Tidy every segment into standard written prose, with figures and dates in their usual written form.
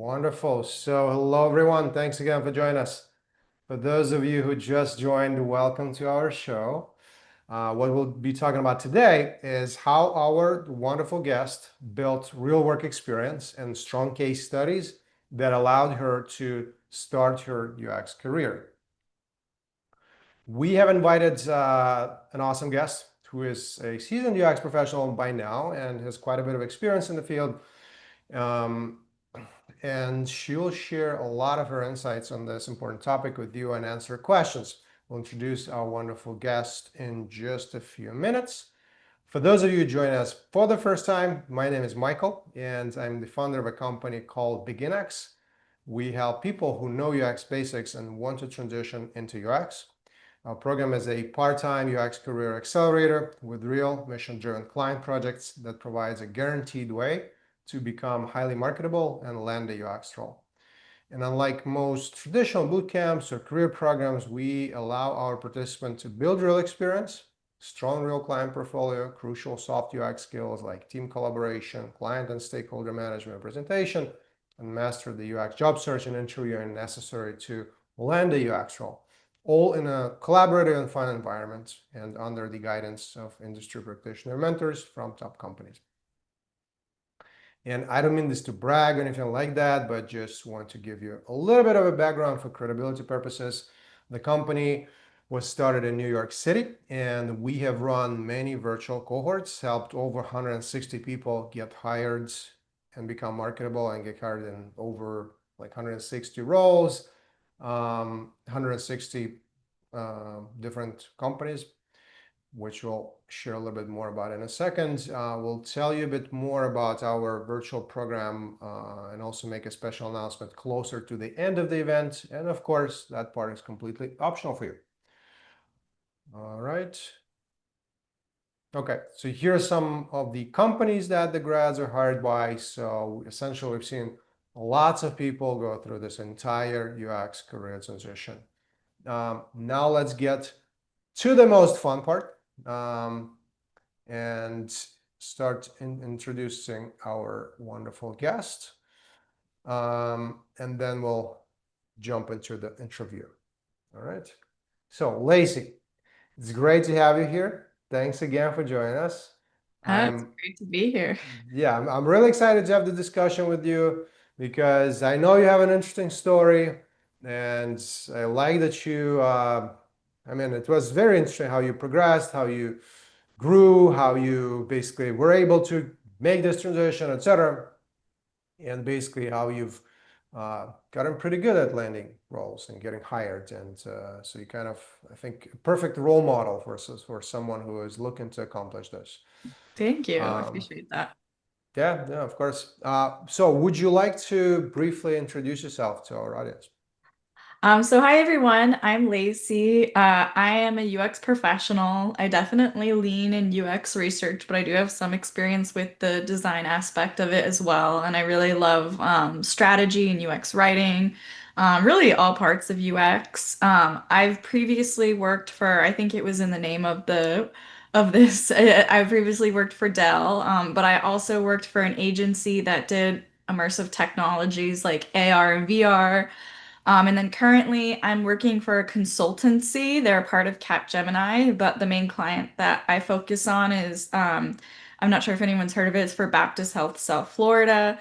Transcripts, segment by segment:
Wonderful. So hello, everyone. Thanks again for joining us. For those of you who just joined, welcome to our show. What we'll be talking about today is how our wonderful guest built real work experience and strong case studies that allowed her to start her UX career. We have invited an awesome guest who is a seasoned UX professional by now and has quite a bit of experience in the field. And she will share a lot of her insights on this important topic with you and answer questions. We'll introduce our wonderful guest in just a few minutes. For those of you joining us for the first time, my name is Michael, and I'm the founder of a company called BeginX. We help people who know UX basics and want to transition into UX. Our program is a part-time UX career accelerator with real mission-driven client projects that provides a guaranteed way to become highly marketable and land a UX role. And unlike most traditional boot camps or career programs, we allow our participants to build real experience, strong real client portfolio, crucial soft UX skills like team collaboration, client and stakeholder management, presentation, and master the UX job search and interview necessary to land a UX role, all in a collaborative and fun environment and under the guidance of industry practitioner mentors from top companies. And I don't mean this to brag or anything like that, but just want to give you a little bit of a background for credibility purposes. The company was started in New York City, and we have run many virtual cohorts, helped over 160 people get hired and become marketable and get hired in over like 160 roles, 160 different companies, which we'll share a little bit more about in a second. We'll tell you a bit more about our virtual program and also make a special announcement closer to the end of the event. And of course, that part is completely optional for you. All right. Okay, so here are some of the companies that the grads are hired by. So essentially, we've seen lots of people go through this entire UX career transition. Now let's get to the most fun part. And start introducing our wonderful guest. And then we'll jump into the interview. All right. So Lacey, it's great to have you here. Thanks again for joining us. It's great to be here. Yeah, I'm really excited to have the discussion with you because I know you have an interesting story, and I like that you, it was very interesting how you progressed, how you grew, how you basically were able to make this transition, etc. And basically how you've gotten pretty good at landing roles and getting hired. And so you kind of, I think, a perfect role model for someone who is looking to accomplish this. Thank you. I Um, appreciate that. yeah, of course. So would you like to briefly introduce yourself to our audience? So hi everyone, I'm Lacey. I am a UX professional. I definitely lean in UX research, but I do have some experience with the design aspect of it as well. And I really love strategy and UX writing, really all parts of UX. I've previously worked for, I think it was in the name of the of this. I previously worked for Dell, but I also worked for an agency that did immersive technologies like AR and VR. And then currently I'm working for a consultancy. They're a part of Capgemini, but the main client that I focus on is, I'm not sure if anyone's heard of it, it's for Baptist Health South Florida.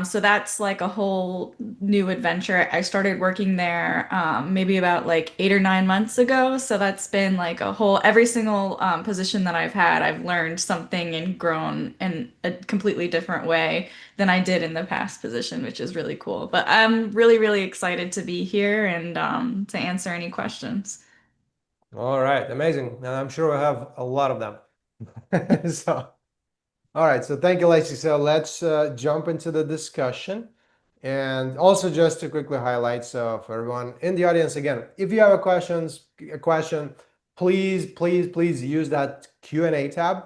So that's like a whole new adventure. I started working there maybe about like 8 or 9 months ago. So that's been like a whole, every single position that I've had, I've learned something and grown in a completely different way than I did in the past position, which is really cool. But I'm really, really excited to be here and to answer any questions. All right, amazing. And I'm sure we'll have a lot of them. So all right, so thank you, Lacey. So let's jump into the discussion. And also just to quickly highlight, so for everyone in the audience, again, if you have a question, please use that Q&A tab.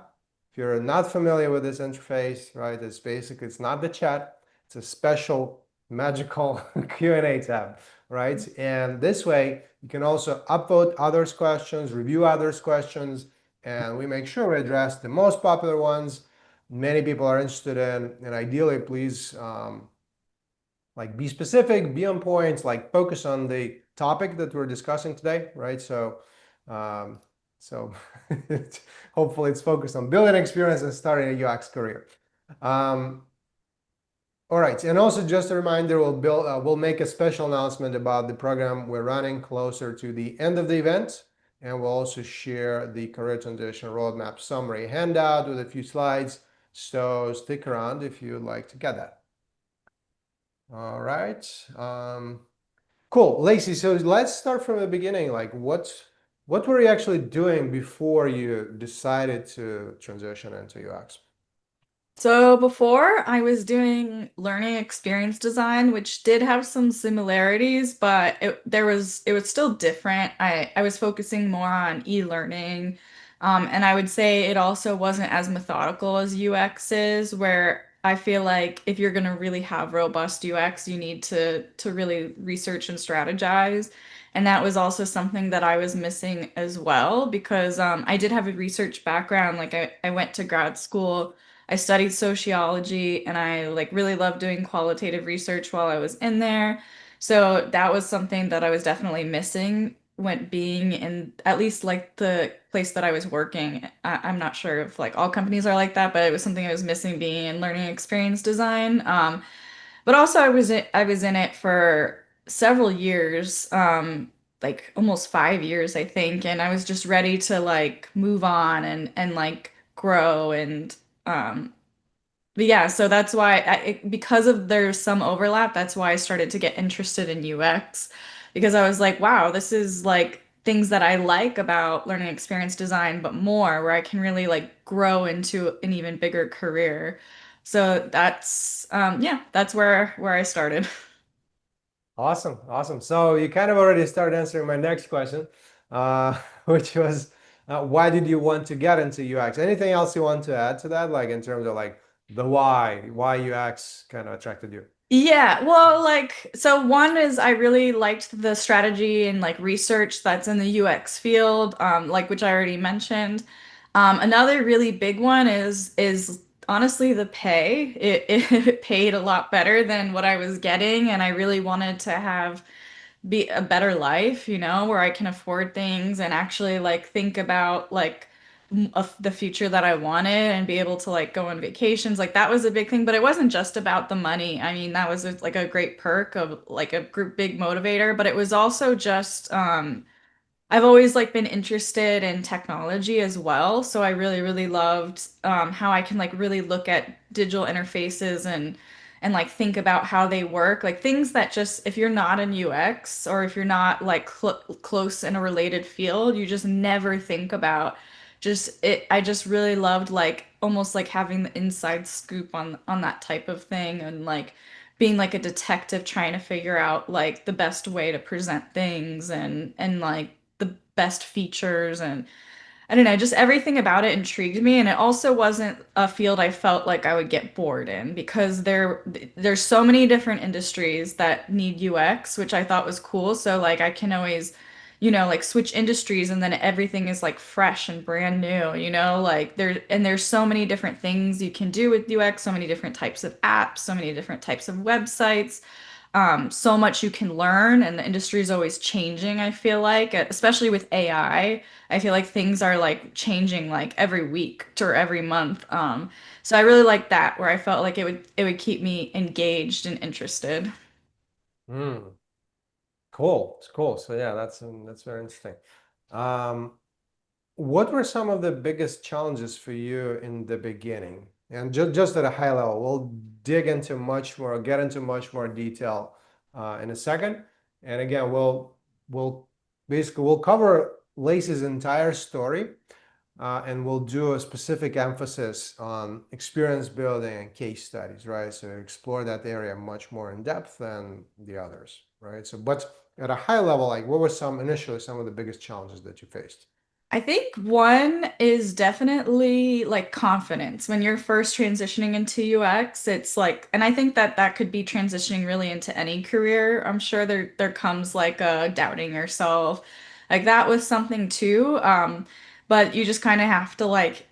If you're not familiar with this interface, right, it's basically, it's not the chat, it's a special magical Q&A tab, right? And this way, you can also upvote others' questions, review others' questions, and we make sure we address the most popular ones many people are interested in, and ideally, please like be specific, be on point, like focus on the topic that we're discussing today, right? Um, so hopefully it's focused on building experience and starting a UX career. Um, all right, and also just a reminder, we'll make a special announcement about the program we're running closer to the end of the event, and we'll also share the career transition roadmap summary handout with a few slides. So stick around if you'd like to get that. All right, cool, Lacey. So let's start from the beginning. Like, what were you actually doing before you decided to transition into UX? So before I was doing learning experience design, which did have some similarities, but it was still different. I was focusing more on e-learning, and I would say it also wasn't as methodical as UX is, where I feel like if you're gonna really have robust UX, you need to really research and strategize. And that was also something that I was missing as well because I did have a research background. Like I went to grad school. I studied sociology and I like really loved doing qualitative research while I was in there. So that was something that I was definitely missing when being in at least like the place that I was working. I'm not sure if like all companies are like that, but it was something I was missing being in learning experience design. But also I was in it for several years, like almost 5 years, I think, and I was just ready to like move on and like grow and um but yeah, so that's why because of there's some overlap, that's why I started to get interested in UX because I was like, wow, this is like things that I like about learning experience design, but more where I can really like grow into an even bigger career. So that's yeah, that's where I started. Awesome, awesome. So you kind of already started answering my next question, which was, why did you want to get into UX? Anything else you want to add to that, like in terms of like the why UX kind of attracted you? Yeah, well, like, so one is I really liked the strategy and like research that's in the UX field, like which I already mentioned. Another really big one is honestly the pay. It paid a lot better than what I was getting, and I really wanted to have be a better life, you know, where I can afford things and actually like think about like the future that I wanted and be able to like go on vacations. Like that was a big thing, but it wasn't just about the money. I mean, that was like a great perk of like a group big motivator, but it was also just I've always like been interested in technology as well, so I really, really loved how I can like really look at digital interfaces and like think about how they work, like things that just if you're not in UX or if you're not like close in a related field, you just never think about. Just it, I just really loved like almost like having the inside scoop on that type of thing and like being like a detective trying to figure out like the best way to present things and like the best features and I don't know, just everything about it intrigued me and it also wasn't a field I felt like I would get bored in because there's so many different industries that need UX, which I thought was cool. So like I can always, you know, like switch industries and then everything is like fresh and brand new, you know, like there's so many different things you can do with UX, so many different types of apps, so many different types of websites, so much you can learn, and the industry is always changing, I feel like, especially with AI. I feel like things are like changing like every week or every month. So I really like that where I felt like it would keep me engaged and interested. Hmm. Cool. It's cool. So yeah, that's very interesting. Um, what were some of the biggest challenges for you in the beginning? And just at a high level, we'll dig into much more, get into much more detail in a second. And again, we'll basically we'll cover Lacey's entire story, and we'll do a specific emphasis on experience building and case studies, right? So explore that area much more in depth than the others, right? So, but at a high level, like what were initially some of the biggest challenges that you faced? I think one is definitely like confidence. When you're first transitioning into UX, it's like, and I think that that could be transitioning really into any career. I'm sure there comes like a doubting yourself. Like that was something too. But you just kind of have to like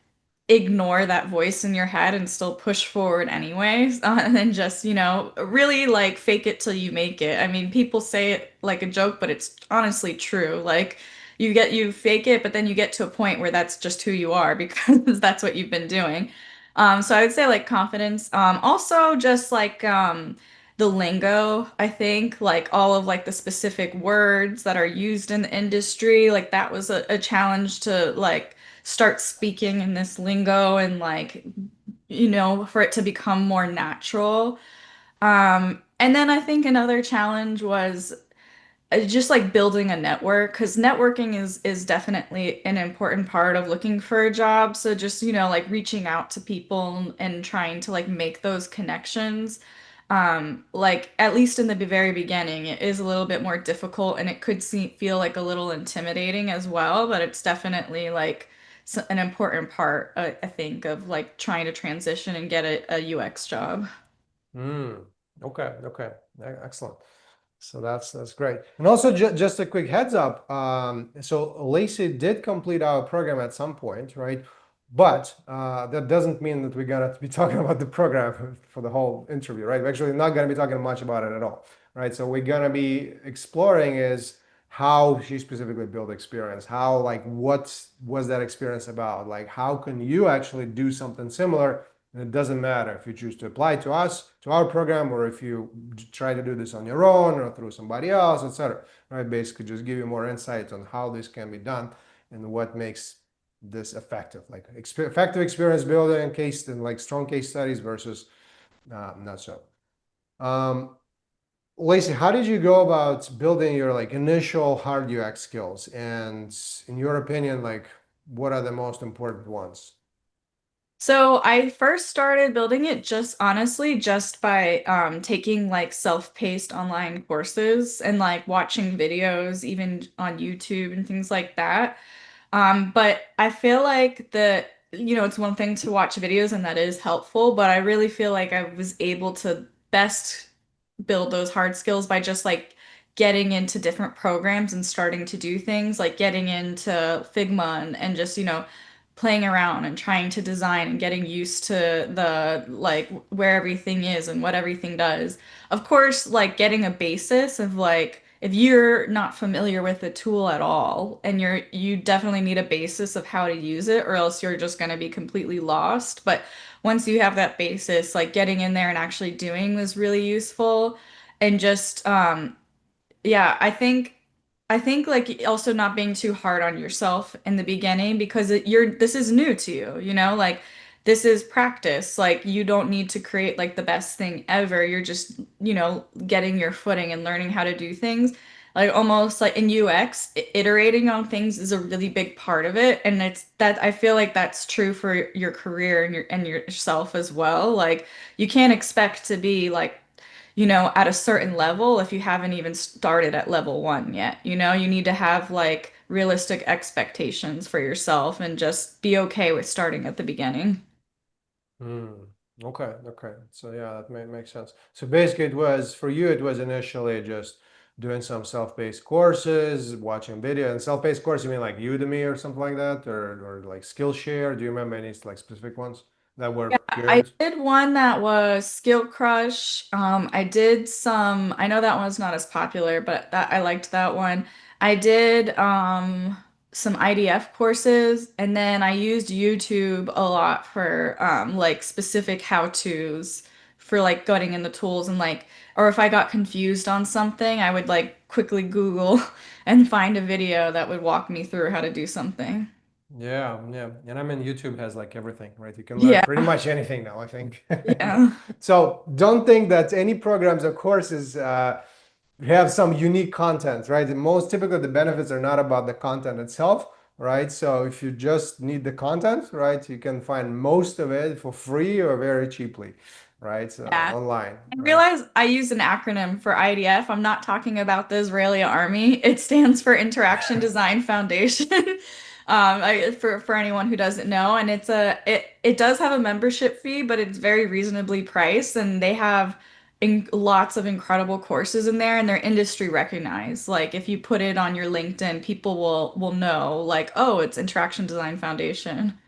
ignore that voice in your head and still push forward anyways, and then just, really like fake it till you make it. I mean, people say it like a joke, but it's honestly true. Like you fake it, but then you get to a point where that's just who you are because that's what you've been doing. So I would say like confidence. Also just like the lingo, I think, like all of like the specific words that are used in the industry, like that was a challenge to like start speaking in this lingo and like, for it to become more natural. And then I think another challenge was just like building a network because networking is definitely an important part of looking for a job. So just, like reaching out to people and trying to like make those connections. Like at least in the very beginning, it is a little bit more difficult and it could feel like a little intimidating as well, but it's definitely like an important part, I think, of like trying to transition and get a UX job. Mm, okay, okay, excellent. So that's great. And also, just a quick heads up. So Lacey did complete our program at some point, right? But that doesn't mean that we're gonna be talking about the program for the whole interview, right? We're actually not gonna be talking much about it at all, right? So we're gonna be exploring is how she specifically built experience, how like what was that experience about? Like how can you actually do something similar? And it doesn't matter if you choose to apply to us, to our program, or if you try to do this on your own or through somebody else, etc. Right? Basically, just give you more insight on how this can be done and what makes this effective, like effective experience building and case and like strong case studies versus not so. Um, Lacey, how did you go about building your like initial hard UX skills? And in your opinion, like what are the most important ones? So I first started building it just honestly just by taking like self-paced online courses and like watching videos even on YouTube and things like that. But I feel like it's one thing to watch videos and that is helpful, but I really feel like I was able to best build those hard skills by just like getting into different programs and starting to do things like getting into Figma and just, playing around and trying to design and getting used to the like where everything is and what everything does. Of course, like getting a basis of like if you're not familiar with the tool at all and you definitely need a basis of how to use it or else you're just going to be completely lost. But once you have that basis, like getting in there and actually doing was really useful. And just yeah, I think like also not being too hard on yourself in the beginning because this is new to you, like this is practice. Like you don't need to create like the best thing ever. You're just, getting your footing and learning how to do things. Like almost like in UX, iterating on things is a really big part of it. And it's that I feel like that's true for your career and yourself as well. Like you can't expect to be like at a certain level if you haven't even started at level one yet. You need to have like realistic expectations for yourself and just be okay with starting at the beginning. Hmm. Okay, okay. So yeah, that makes sense. So basically it was for you, it was initially just doing some self-paced courses, watching video and self-paced course, you mean like Udemy or something like that, or like Skillshare? Do you remember any like specific ones that Yeah, were I good? did one that was Skill Crush. I did some, I know that one's not as popular, but I liked that one. I did some IDF courses, and then I used YouTube a lot for like specific how-tos for like getting in the tools and like, or if I got confused on something, I would like quickly Google and find a video that would walk me through how to do something. Yeah, yeah. And I mean, YouTube has like everything, right? You can learn Yeah, pretty much anything now, I think. yeah. So don't think that any programs or courses have some unique content, right? And most typically the benefits are not about the content itself, right? So if you just need the content, right, you can find most of it for free or very cheaply, right? So Yeah. online, I right? realize I use an acronym for IDF. I'm not talking about the Israeli army. It stands for Interaction Design Foundation. For anyone who doesn't know, and it does have a membership fee, but it's very reasonably priced, and they have lots of incredible courses in there, and they're industry recognized. Like if you put it on your LinkedIn, people will know, like, oh, it's Interaction Design Foundation.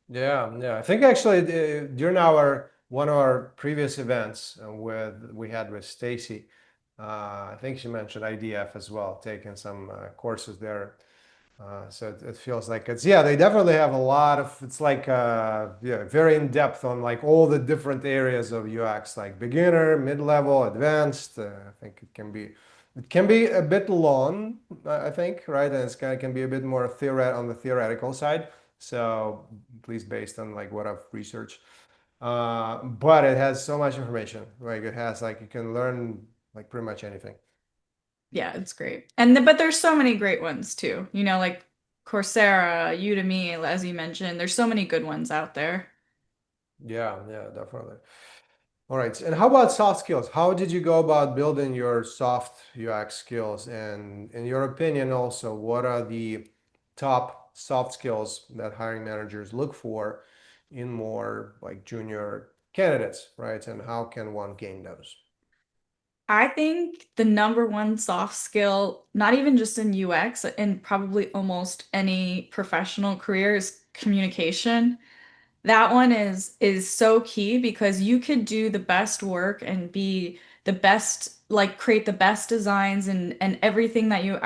Yeah, yeah. I think actually during our one of our previous events with we had with Stacy, I think she mentioned IDF as well, taking some courses there. So it feels like it's yeah, they definitely have a lot of it's like yeah, very in depth on like all the different areas of UX, like beginner, mid-level, advanced. I think it can be a bit long, I think, right? And it's kind of can be a bit more theoret on the theoretical side. So at least based on like what I've researched. But it has so much information. Like it has like you can learn like pretty much anything. Yeah, it's great. But there's so many great ones too. Like Coursera, Udemy, as you mentioned. There's so many good ones out there. Yeah, yeah, definitely. All right. And how about soft skills? How did you go about building your soft UX skills? And in your opinion, also, what are the top soft skills that hiring managers look for in more like junior candidates, right? And how can one gain those? I think the number one soft skill, not even just in UX, in probably almost any professional career, is communication. That one is so key because you could do the best work and be the best, like create the best designs and everything that you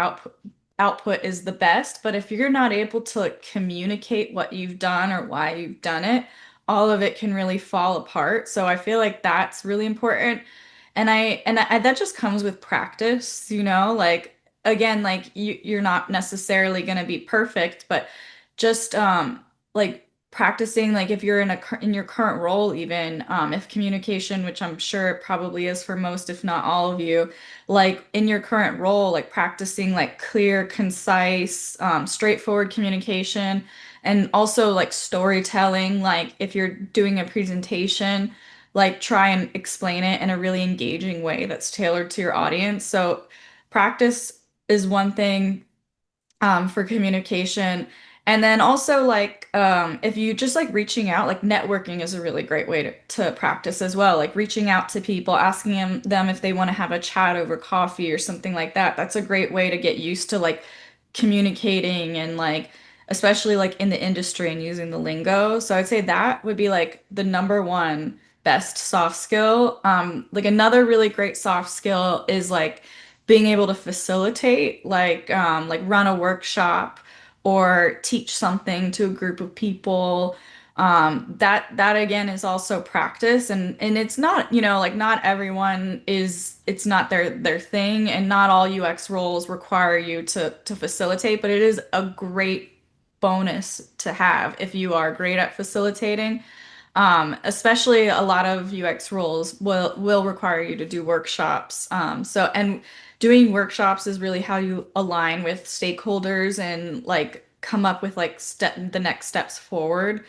output is the best. But if you're not able to like, communicate what you've done or why you've done it, all of it can really fall apart. So I feel like that's really important. And that just comes with practice, like again, like you're not necessarily going to be perfect, but just like practicing like if you're in your current role even if communication, which I'm sure it probably is for most if not all of you, like in your current role, like practicing like clear, concise, straightforward communication and also like storytelling, like if you're doing a presentation, like try and explain it in a really engaging way that's tailored to your audience. So practice is one thing for communication. And then also like if you just like reaching out, like networking is a really great way to practice as well. Like reaching out to people, asking them if they want to have a chat over coffee or something like that. That's a great way to get used to like communicating and like especially like in the industry and using the lingo. So I'd say that would be like the number one best soft skill. Like another really great soft skill is like being able to facilitate, like run a workshop or teach something to a group of people. That again is also practice, and it's not, like not everyone is, it's not their thing, and not all UX roles require you to facilitate, but it is a great bonus to have if you are great at facilitating. Especially a lot of UX roles will require you to do workshops. And doing workshops is really how you align with stakeholders and like come up with like the next steps forward.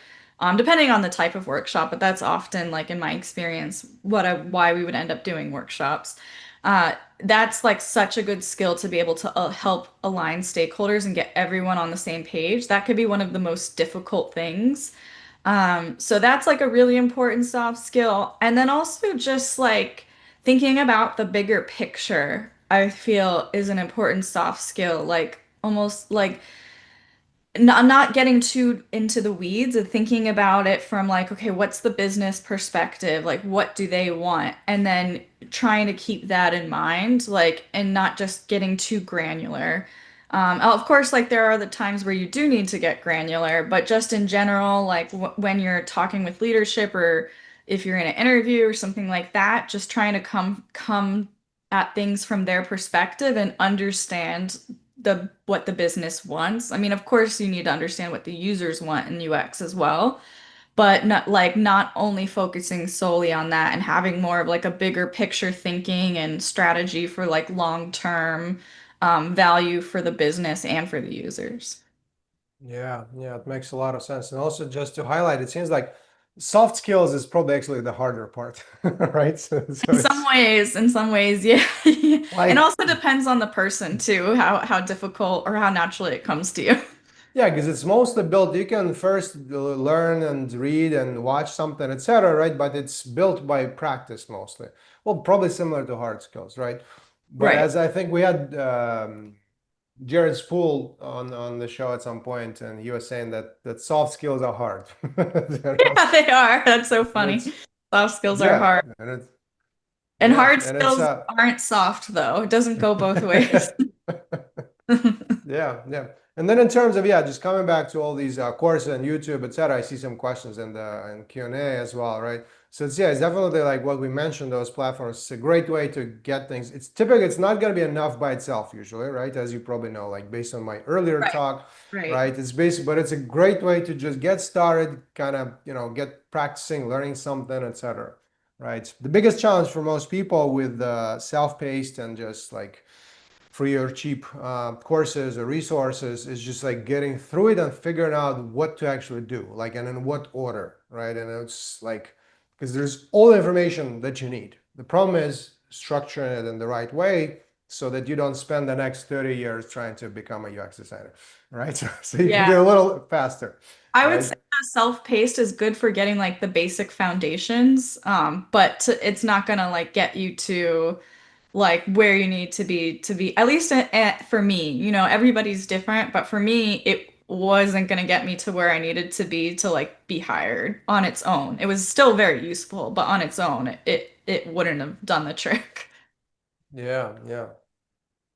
Depending on the type of workshop, but that's often like in my experience why we would end up doing workshops. That's like such a good skill to be able to help align stakeholders and get everyone on the same page. That could be one of the most difficult things. So that's like a really important soft skill. And then also just like thinking about the bigger picture, I feel is an important soft skill. Like almost like not getting too into the weeds and thinking about it from like, okay, what's the business perspective? Like, what do they want? And then trying to keep that in mind, like, and not just getting too granular. Of course, like, there are the times where you do need to get granular, but just in general, like, when you're talking with leadership or if you're in an interview or something like that, just trying to come at things from their perspective and understand what the business wants. I mean, of course, you need to understand what the users want in UX as well, but not only focusing solely on that and having more of like a bigger picture thinking and strategy for like long-term value for the business and for the users. Yeah, yeah, it makes a lot of sense. And also just to highlight, it seems like soft skills is probably actually the harder part, right? So it's In some ways, yeah. It like also depends on the person too, how difficult or how naturally it comes to you. yeah, because it's mostly built. You can first learn and read and watch something, etc., right? But it's built by practice mostly. Well, probably similar to hard skills, right? But Right. as I think we had Jared Spool on the show at some point, and he was saying that soft skills are hard. You know? Yeah, they are. That's so And funny. it's Soft skills are yeah, hard. and it's And yeah, hard and it's skills aren't soft, though. It doesn't go both ways. Yeah, yeah. And then in terms of, yeah, just coming back to all these courses on YouTube, etc., I see some questions in the in Q&A as well, right? So it's, yeah, it's definitely like what we mentioned, those platforms. It's a great way to get things. It's typically, it's not going to be enough by itself usually, right? As you probably know, like based on my earlier Right, talk, right. right? It's basic, but it's a great way to just get started, kind of, get practicing, learning something, etc., right? The biggest challenge for most people with self-paced and just like free or cheap courses or resources is just like getting through it and figuring out what to actually do, like, and in what order, right? And it's like, because there's all the information that you need. The problem is structuring it in the right way so that you don't spend the next 30 years trying to become a UX designer, right? So you can Yeah. do a little faster, I would say right? that self-paced is good for getting like the basic foundations, but it's not gonna like get you to like where you need to be at least for me, everybody's different, but for me it wasn't going to get me to where I needed to be hired on its own. It was still very useful, but on its own it wouldn't have done the trick. Yeah, yeah.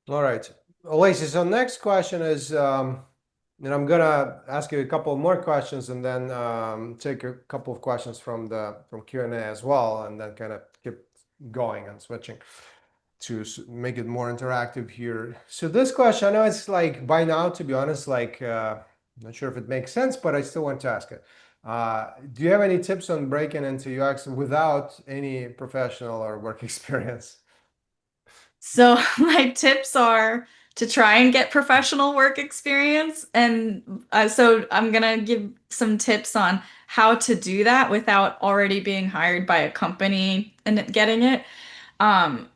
All right. Lacey, so next question is, and I'm gonna ask you a couple more questions and then take a couple of questions from Q&A as well, and then kind of keep going and switching to make it more interactive here. So this question, I know it's like by now, to be honest, like not sure if it makes sense, but I still want to ask it. Do you have any tips on breaking into UX without any professional or work experience? So my tips are to try and get professional work experience. And so I'm gonna give some tips on how to do that without already being hired by a company and getting it. Um,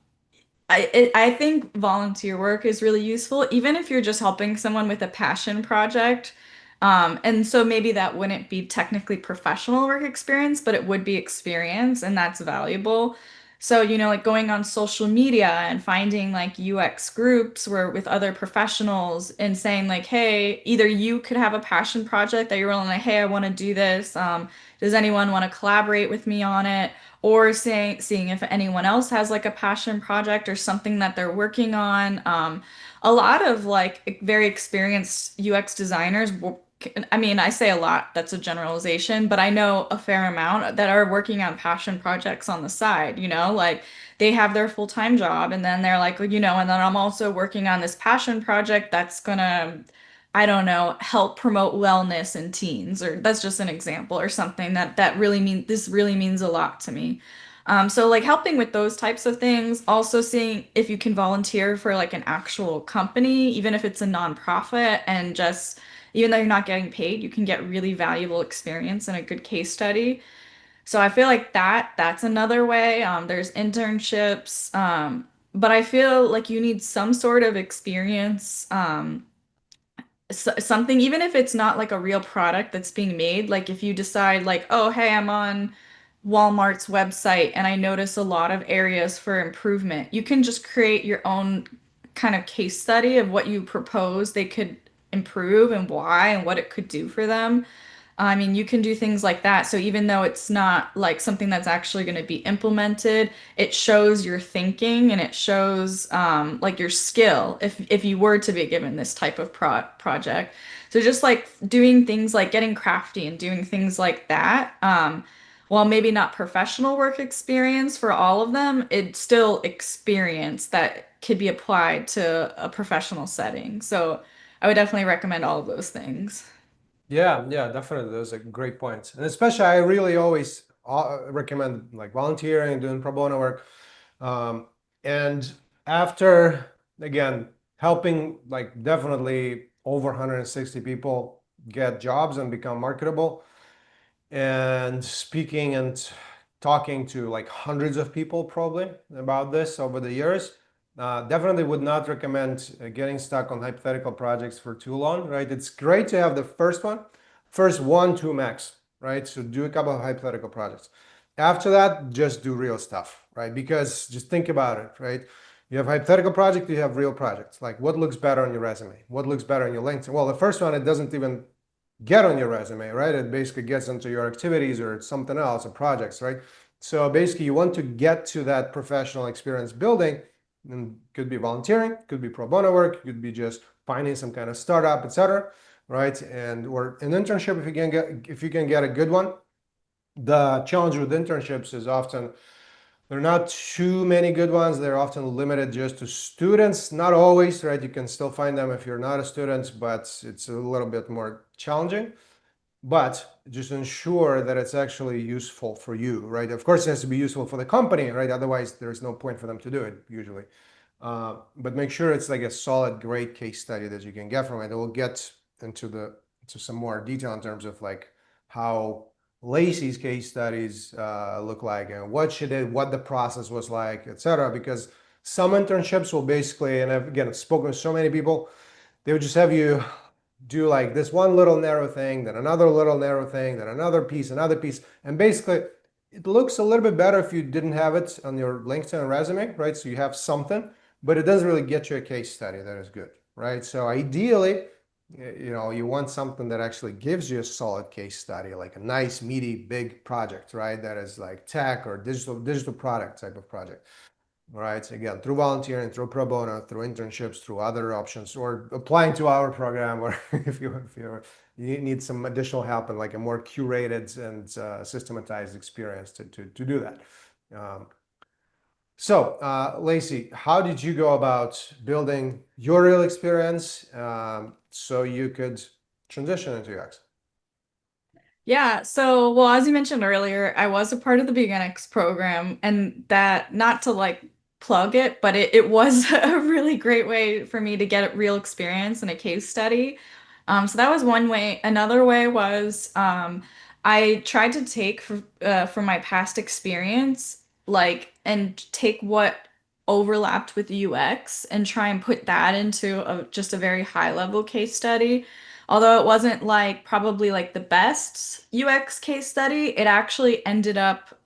I think volunteer work is really useful, even if you're just helping someone with a passion project. And so maybe that wouldn't be technically professional work experience, but it would be experience, and that's valuable. So, like going on social media and finding like UX groups where with other professionals and saying like, hey, either you could have a passion project that you're willing like, hey, I want to do this. Does anyone want to collaborate with me on it? Or seeing if anyone else has like a passion project or something that they're working on. A lot of like very experienced UX designers, I mean, I say a lot, that's a generalization, but I know a fair amount that are working on passion projects on the side, like they have their full-time job and then they're like, and then I'm also working on this passion project that's gonna, I don't know, help promote wellness in teens, or that's just an example or something that really this really means a lot to me. So like helping with those types of things, also seeing if you can volunteer for like an actual company, even if it's a nonprofit, and just even though you're not getting paid, you can get really valuable experience and a good case study. So I feel like that's another way. There's internships, but I feel like you need some sort of experience. Something, even if it's not like a real product that's being made, like if you decide like, oh, hey, I'm on Walmart's website and I notice a lot of areas for improvement, you can just create your own kind of case study of what you propose they could improve and why and what it could do for them. I mean, you can do things like that. So even though it's not like something that's actually going to be implemented, it shows your thinking and it shows like your skill if you were to be given this type of project. So just like doing things like getting crafty and doing things like that. While maybe not professional work experience for all of them, it's still experience that could be applied to a professional setting. So I would definitely recommend all of those things. Yeah, yeah, definitely. Those are great points. And especially, I really always recommend like volunteering, doing pro bono work. Um, and after, again, helping like definitely over 160 people get jobs and become marketable, and speaking and talking to like hundreds of people probably about this over the years. Definitely would not recommend getting stuck on hypothetical projects for too long, right? It's great to have the first one, two max, right? So do a couple of hypothetical projects. After that, just do real stuff, right? Because just think about it, right? You have hypothetical project, you have real projects. Like what looks better on your resume? What looks better on your LinkedIn? Well, the first one, it doesn't even get on your resume, right? It basically gets into your activities or something else or projects, right? So basically you want to get to that professional experience building, and could be volunteering, could be pro bono work, could be just finding some kind of startup, etc., right? And or an internship if you can get a good one. The challenge with internships is often there are not too many good ones. They're often limited just to students. Not always, right? You can still find them if you're not a student, but it's a little bit more challenging. But just ensure that it's actually useful for you, right? Of course, it has to be useful for the company, right? Otherwise, there's no point for them to do it usually. But make sure it's like a solid, great case study that you can get from it. We'll get into some more detail in terms of like how Lacey's case studies look like and what the process was like, etc. Because some internships will basically, and I've spoken with so many people, they would just have you do like this one little narrow thing, then another little narrow thing, then another piece. And basically, it looks a little bit better if you didn't have it on your LinkedIn resume, right? So you have something, but it doesn't really get you a case study that is good, right? So ideally, you want something that actually gives you a solid case study, like a nice, meaty, big project, right? That is like tech or digital product type of project, right? Again, through volunteering, through pro bono, through internships, through other options, or applying to our program, or you need some additional help and like a more curated and systematized experience to do that. Um, Lacey, how did you go about building your real experience so you could transition into UX? Yeah, so well, as you mentioned earlier, I was a part of the Beginx program, and that not to like plug it, but it was a really great way for me to get real experience in a case study. So that was one way. Another way was I tried to take from my past experience, like, and take what overlapped with UX and try and put that into just a very high level case study. Although it wasn't like probably like the best UX case study, it actually ended up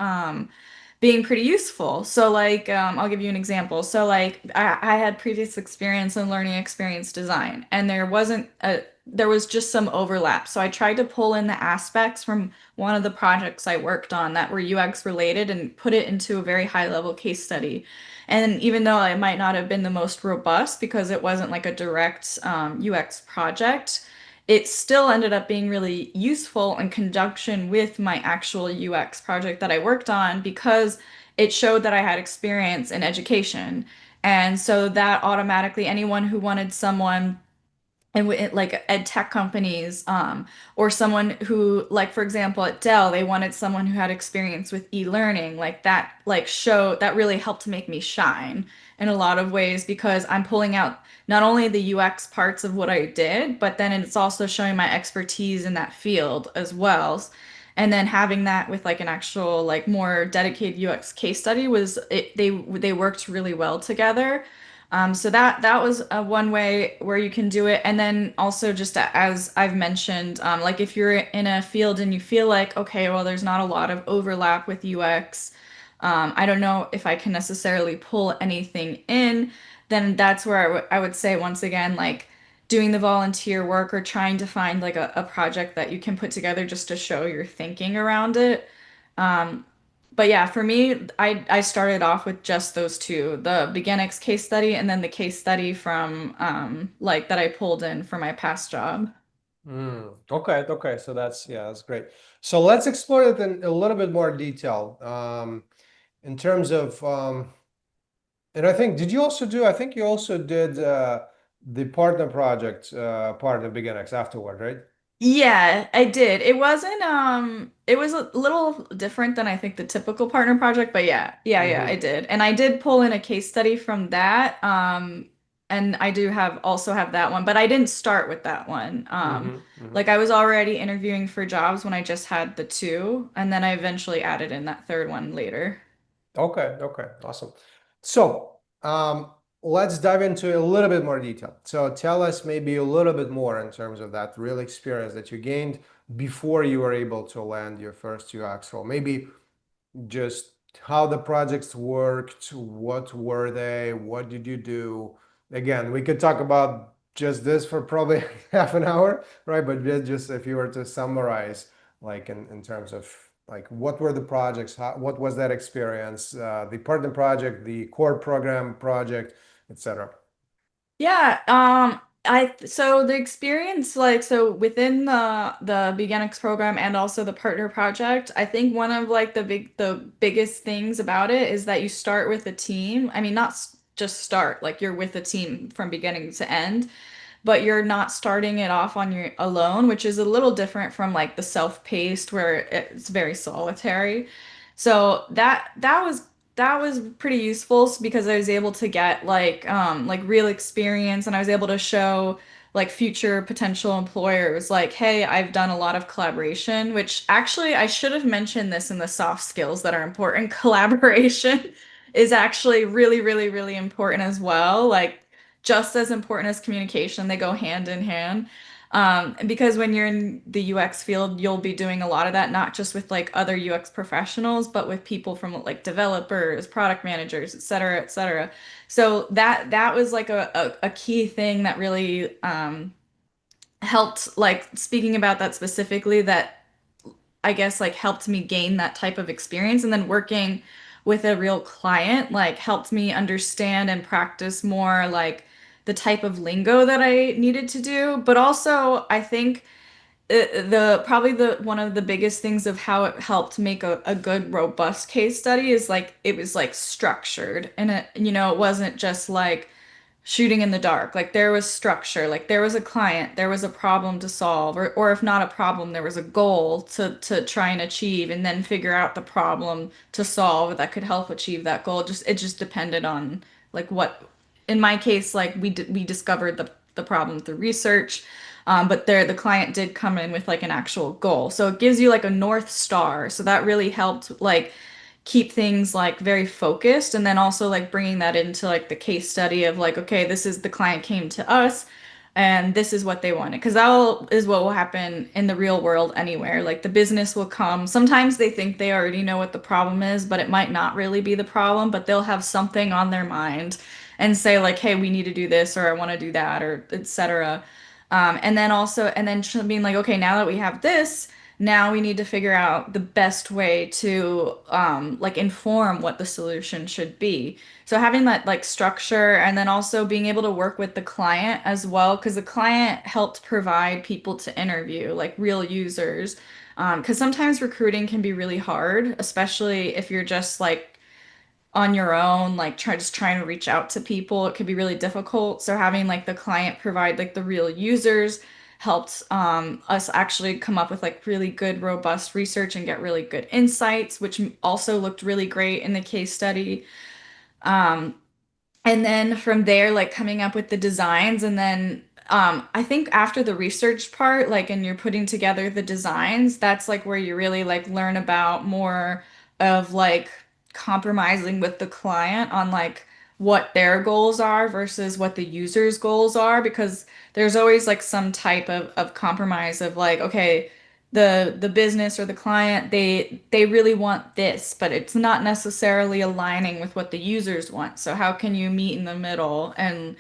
being pretty useful. So like I'll give you an example. So like I had previous experience in learning experience design, and there was just some overlap. So I tried to pull in the aspects from one of the projects I worked on that were UX related and put it into a very high level case study. And even though it might not have been the most robust because it wasn't like a direct UX project, it still ended up being really useful in conjunction with my actual UX project that I worked on because it showed that I had experience in education. And so that automatically, anyone who wanted someone and like ed tech companies, or someone who, like for example at Dell, they wanted someone who had experience with e-learning, like that, like show that really helped make me shine in a lot of ways because I'm pulling out not only the UX parts of what I did, but then it's also showing my expertise in that field as well. And then having that with like an actual like more dedicated UX case study was they worked really well together. So that was one way where you can do it. And then also just as I've mentioned, like if you're in a field and you feel like, okay, well, there's not a lot of overlap with UX, I don't know if I can necessarily pull anything in, then that's where I would say once again, like doing the volunteer work or trying to find like a project that you can put together just to show your thinking around it. Um, but yeah, for me, I started off with just those two, the Beginx case study and then the case study from like that I pulled in for my past job. Okay. So that's great. So let's explore it in a little bit more detail in terms of, and I think, I think you also did the partner project part of BeginX afterward, right? Yeah, I did. It was a little different than I think the typical partner project, but yeah, I Mm-hmm. did. And I did pull in a case study from that. And I do have also have that one, but I didn't start with that one. Mm-hmm. Mm-hmm. Like I was already interviewing for jobs when I just had the two, and then I eventually added in that third one later. Okay, awesome. So let's dive into a little bit more detail. So tell us maybe a little bit more in terms of that real experience that you gained before you were able to land your first UX role. Maybe just how the projects worked, what were they, what did you do? Again, we could talk about just this for probably half an hour, right? But just if you were to summarize, like in terms of like what were the projects, what was that experience, the partner project, the core program project, etc. Yeah, so the experience like so within the Beginnings program and also the partner project, I think one of like the biggest things about it is that you start with a team. I mean, not just start, like you're with a team from beginning to end, but you're not starting it off on your alone, which is a little different from like the self-paced where it's very solitary. So that was pretty useful because I was able to get like real experience, and I was able to show like future potential employers like, hey, I've done a lot of collaboration, which actually I should have mentioned this in the soft skills that are important. Collaboration is actually really, really, really important as well. Like just as important as communication. They go hand in hand. And because when you're in the UX field, you'll be doing a lot of that, not just with like other UX professionals, but with people from like developers, product managers, et cetera, et cetera. So that was like a key thing that really helped, like speaking about that specifically, that I guess like helped me gain that type of experience. And then working with a real client like helped me understand and practice more like the type of lingo that I needed to do. But also, I think the probably the one of the biggest things of how it helped make a good robust case study is like it was like structured, and it wasn't just like shooting in the dark. Like there was structure, like there was a client, there was a problem to solve, or if not a problem, there was a goal to try and achieve, and then figure out the problem to solve that could help achieve that goal. It just depended on like what, in my case, like we discovered the problem through research. But there, the client did come in with like an actual goal. So it gives you like a North Star. So that really helped like keep things like very focused, and then also like bringing that into like the case study of like, okay, this is the client came to us and this is what they wanted, because is what will happen in the real world anywhere. Like the business will come, sometimes they think they already know what the problem is, but it might not really be the problem, but they'll have something on their mind and say like, hey, we need to do this, or I want to do that, or etc. And then being like, okay, now that we have this, now we need to figure out the best way to like inform what the solution should be. So having that like structure, and then also being able to work with the client as well, because the client helped provide people to interview, like real users. Because sometimes recruiting can be really hard, especially if you're just like on your own, like just trying to reach out to people, it could be really difficult. So having like the client provide like the real users helped us actually come up with like really good, robust research and get really good insights, which also looked really great in the case study. Um, and then from there, like coming up with the designs, and then I think after the research part, like, and you're putting together the designs, that's like where you really like learn about more of like compromising with the client on like what their goals are versus what the user's goals are, because there's always like some type of compromise of like, okay, the business or the client, they really want this, but it's not necessarily aligning with what the users want. So how can you meet in the middle and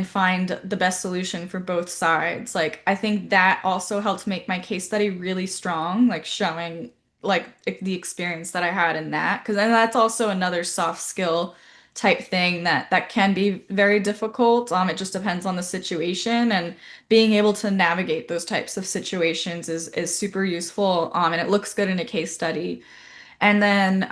find the best solution for both sides? Like I think that also helped make my case study really strong, like showing like the experience that I had in that, because then that's also another soft skill type thing that can be very difficult. It just depends on the situation, and being able to navigate those types of situations is super useful. And it looks good in a case study. And then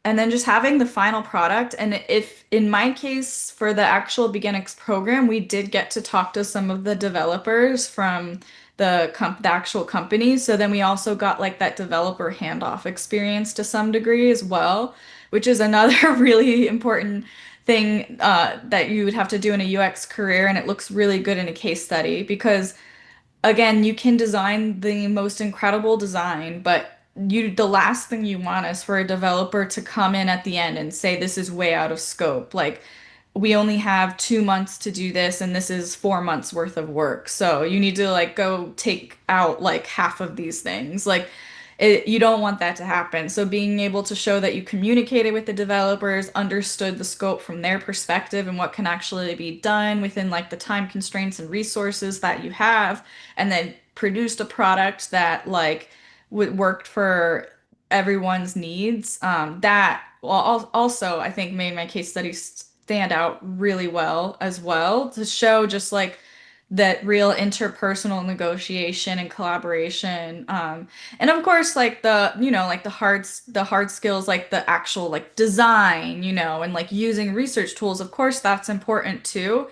just having the final product. And if in my case, for the actual Beginnings program, we did get to talk to some of the developers from the actual company. So then we also got like that developer handoff experience to some degree as well, which is another really important thing that you would have to do in a UX career. And it looks really good in a case study because again, you can design the most incredible design, but the last thing you want is for a developer to come in at the end and say this is way out of scope. Like we only have 2 months to do this and this is 4 months worth of work. So you need to like go take out like half of these things. Like you don't want that to happen. So being able to show that you communicated with the developers, understood the scope from their perspective and what can actually be done within like the time constraints and resources that you have, and then produced a product that like worked for everyone's needs. That also I think made my case study stand out really well as well to show just like that real interpersonal negotiation and collaboration. And of course, like like the hard skills, like the actual like design, and like using research tools. Of course, that's important too.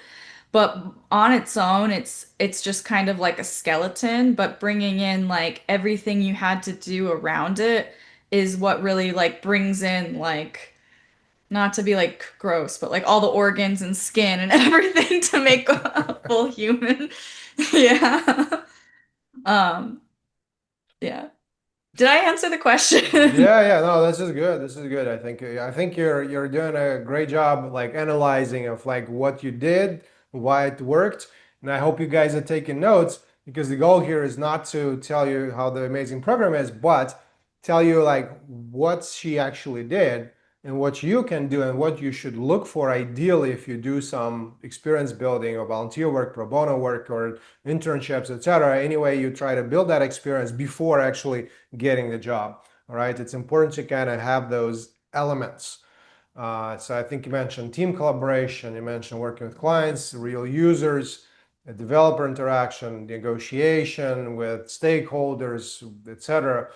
But on its own, it's just kind of like a skeleton. But bringing in like everything you had to do around it is what really like brings in like not to be like gross, but like all the organs and skin and everything to make a full human. Yeah. Um, yeah. Did I answer the question? Yeah, yeah, no, this is good. This is good. I think you're doing a great job like analyzing of like what you did, why it worked, and I hope you guys are taking notes because the goal here is not to tell you how the amazing program is, but tell you like what she actually did and what you can do and what you should look for ideally if you do some experience building or volunteer work, pro bono work, or internships, etc. Anyway, you try to build that experience before actually getting the job. All right, it's important to kind of have those elements. So I think you mentioned team collaboration, you mentioned working with clients, real users, developer interaction, negotiation with stakeholders, etc.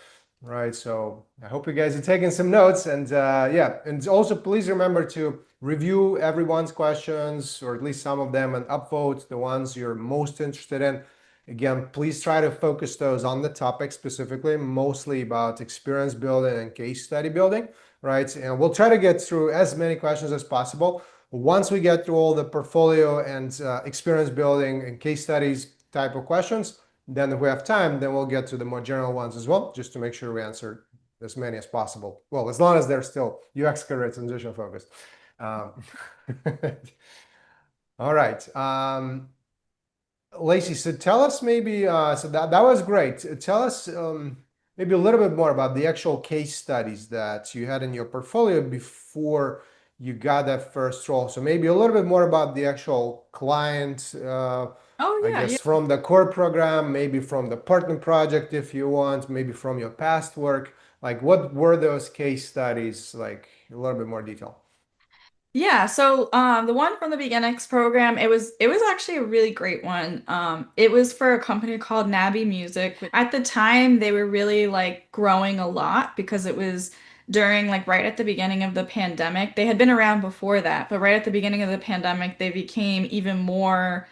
Right. So I hope you guys are taking some notes, and yeah, and also please remember to review everyone's questions or at least some of them and upvote the ones you're most interested in. Again, please try to focus those on the topic specifically, mostly about experience building and case study building, right? And we'll try to get through as many questions as possible. Once we get through all the portfolio and experience building and case studies type of questions, then if we have time, then we'll get to the more general ones as well, just to make sure we answer as many as possible. Well, as long as they're still UX career transition focused. Um, all right. Lacey, so tell us maybe, so that was great. Tell us maybe a little bit more about the actual case studies that you had in your portfolio before you got that first role. So maybe a little bit more about the actual client, Oh I yeah, yeah. guess from the core program, maybe from the partner project if you want, maybe from your past work. Like what were those case studies, like a little bit more detail? Yeah, so the one from the Beginnings program, it was actually a really great one. It was for a company called Nabby Music. At the time, they were really like growing a lot because it was during like right at the beginning of the pandemic. They had been around before that, but right at the beginning of the pandemic, they became even more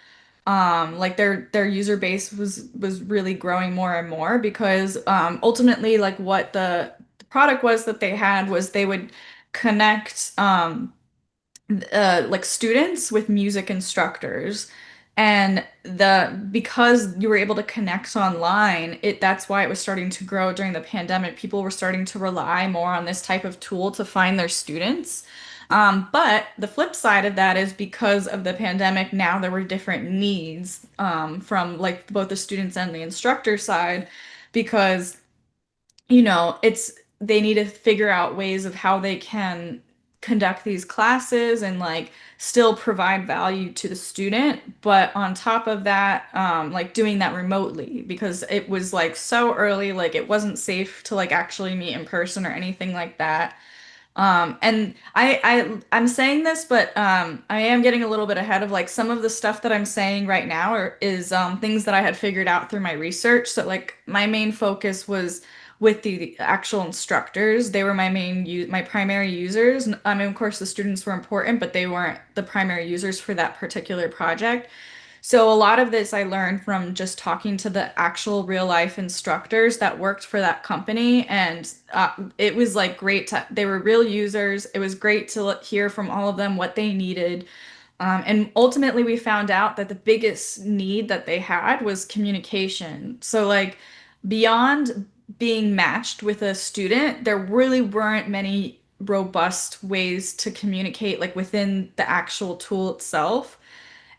like their user base was really growing more and more because ultimately like what the product was that they had was they would connect like students with music instructors, and the because you were able to connect online, that's why it was starting to grow during the pandemic. People were starting to rely more on this type of tool to find their students. But the flip side of that is because of the pandemic, now there were different needs from like both the students and the instructor side because it's they need to figure out ways of how they can conduct these classes and like still provide value to the student, but on top of that, like doing that remotely because it was like so early, like it wasn't safe to like actually meet in person or anything like that. And I'm saying this, but I am getting a little bit ahead of like some of the stuff that I'm saying right now is things that I had figured out through my research. So like my main focus was with the actual instructors. They were my primary users. I mean, of course, the students were important, but they weren't the primary users for that particular project. So a lot of this I learned from just talking to the actual real life instructors that worked for that company, and it was like great to, they were real users. It was great to hear from all of them what they needed. And ultimately, we found out that the biggest need that they had was communication. So, like, beyond being matched with a student, there really weren't many robust ways to communicate, like, within the actual tool itself.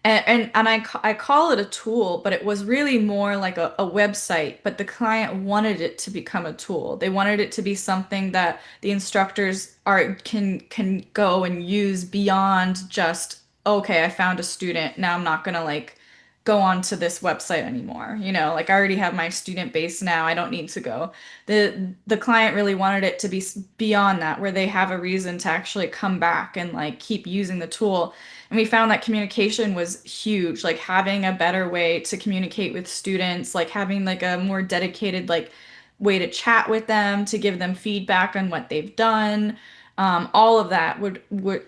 I call it a tool, but it was really more like a website, but the client wanted it to become a tool. They wanted it to be something that the instructors are can go and use beyond just, okay, I found a student. Now I'm not gonna like go on to this website anymore. You know, like I already have my student base now. I don't need to go. The client really wanted it to be beyond that, where they have a reason to actually come back and like keep using the tool. And we found that communication was huge, like having a better way to communicate with students, like having like a more dedicated like way to chat with them, to give them feedback on what they've done. All of that would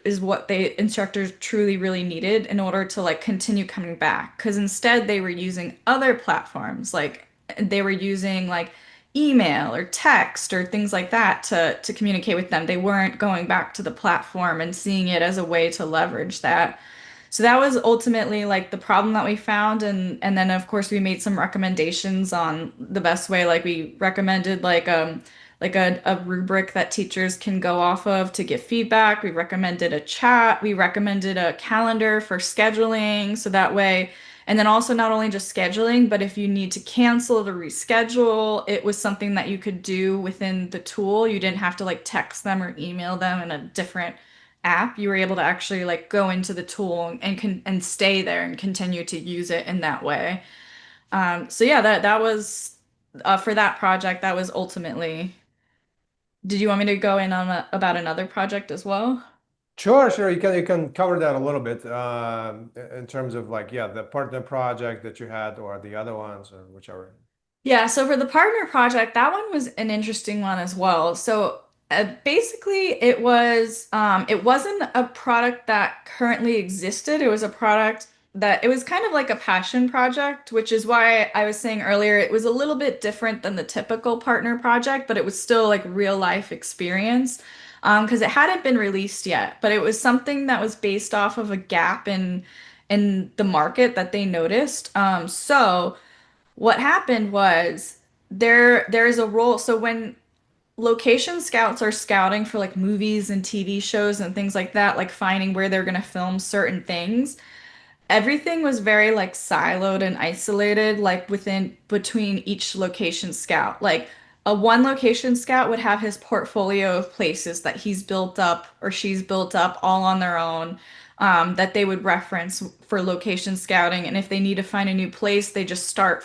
is what the instructors truly really needed in order to like continue coming back. Because instead they were using other platforms, like they were using like email or text or things like that to communicate with them. They weren't going back to the platform and seeing it as a way to leverage that. So that was ultimately like the problem that we found, and then of course we made some recommendations on the best way. Like we recommended like a rubric that teachers can go off of to get feedback. We recommended a chat. We recommended a calendar for scheduling so that way, and then also not only just scheduling, but if you need to cancel to reschedule, it was something that you could do within the tool. You didn't have to like text them or email them in a different app. You were able to actually like go into the tool and stay there and continue to use it in that way. So yeah, that was for that project. That was ultimately. Did you want me to go in on about another project as well? Sure, sure. You can cover that a little bit in terms of like, yeah, the partner project that you had or the other ones or whichever. Yeah, so for the partner project, that one was an interesting one as well. So basically, it wasn't a product that currently existed. It was a product that it was kind of like a passion project, which is why I was saying earlier it was a little bit different than the typical partner project, but it was still like real life experience. Because it hadn't been released yet, but it was something that was based off of a gap in the market that they noticed. So what happened was there's a role. So when location scouts are scouting for like movies and TV shows and things like that, like finding where they're going to film certain things, everything was very like siloed and isolated, like within between each location scout. Like a one location scout would have his portfolio of places that he's built up or she's built up all on their own, that they would reference for location scouting. And if they need to find a new place, they just start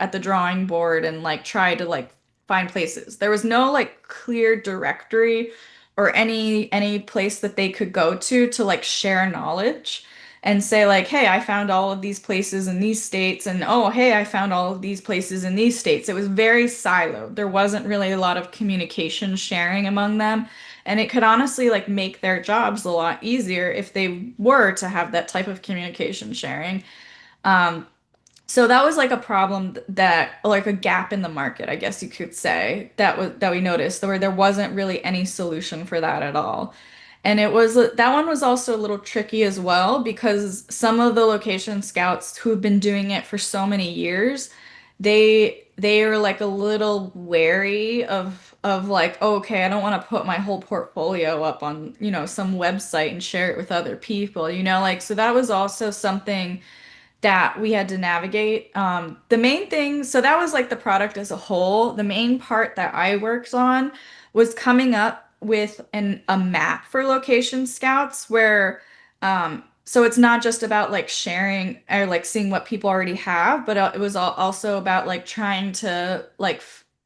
at the drawing board and like try to like find places. There was no like clear directory or any place that they could go to like share knowledge and say like, hey, I found all of these places in these states, and oh, hey, I found all of these places in these states. It was very siloed. There wasn't really a lot of communication sharing among them, and it could honestly like make their jobs a lot easier if they were to have that type of communication sharing. Um, so that was like a problem that, like a gap in the market, I guess you could say, that we noticed, where there wasn't really any solution for that at all. And it was that one was also a little tricky as well because some of the location scouts who've been doing it for so many years, they are like a little wary of like, oh, okay, I don't want to put my whole portfolio up on, some website and share it with other people, like so that was also something that we had to navigate. The main thing, so that was like the product as a whole. The main part that I worked on was coming up with a map for location scouts where, so it's not just about like sharing or like seeing what people already have, but it was also about like trying to like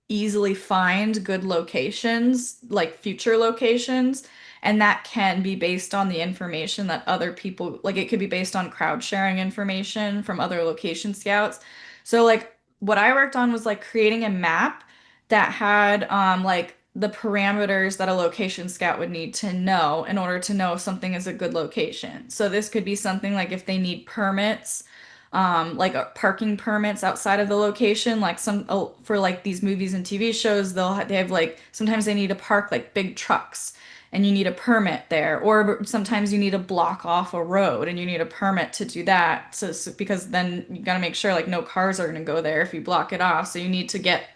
easily find good locations, like future locations. And that can be based on the information that other people, like it could be based on crowd sharing information from other location scouts. So like what I worked on was like creating a map that had like the parameters that a location scout would need to know in order to know if something is a good location. So this could be something like if they need permits, like parking permits outside of the location, like for like these movies and TV shows, they have like sometimes they need to park like big trucks and you need a permit there, or sometimes you need to block off a road and you need a permit to do that. So because then you got to make sure like no cars are going to go there if you block it off. So you need to get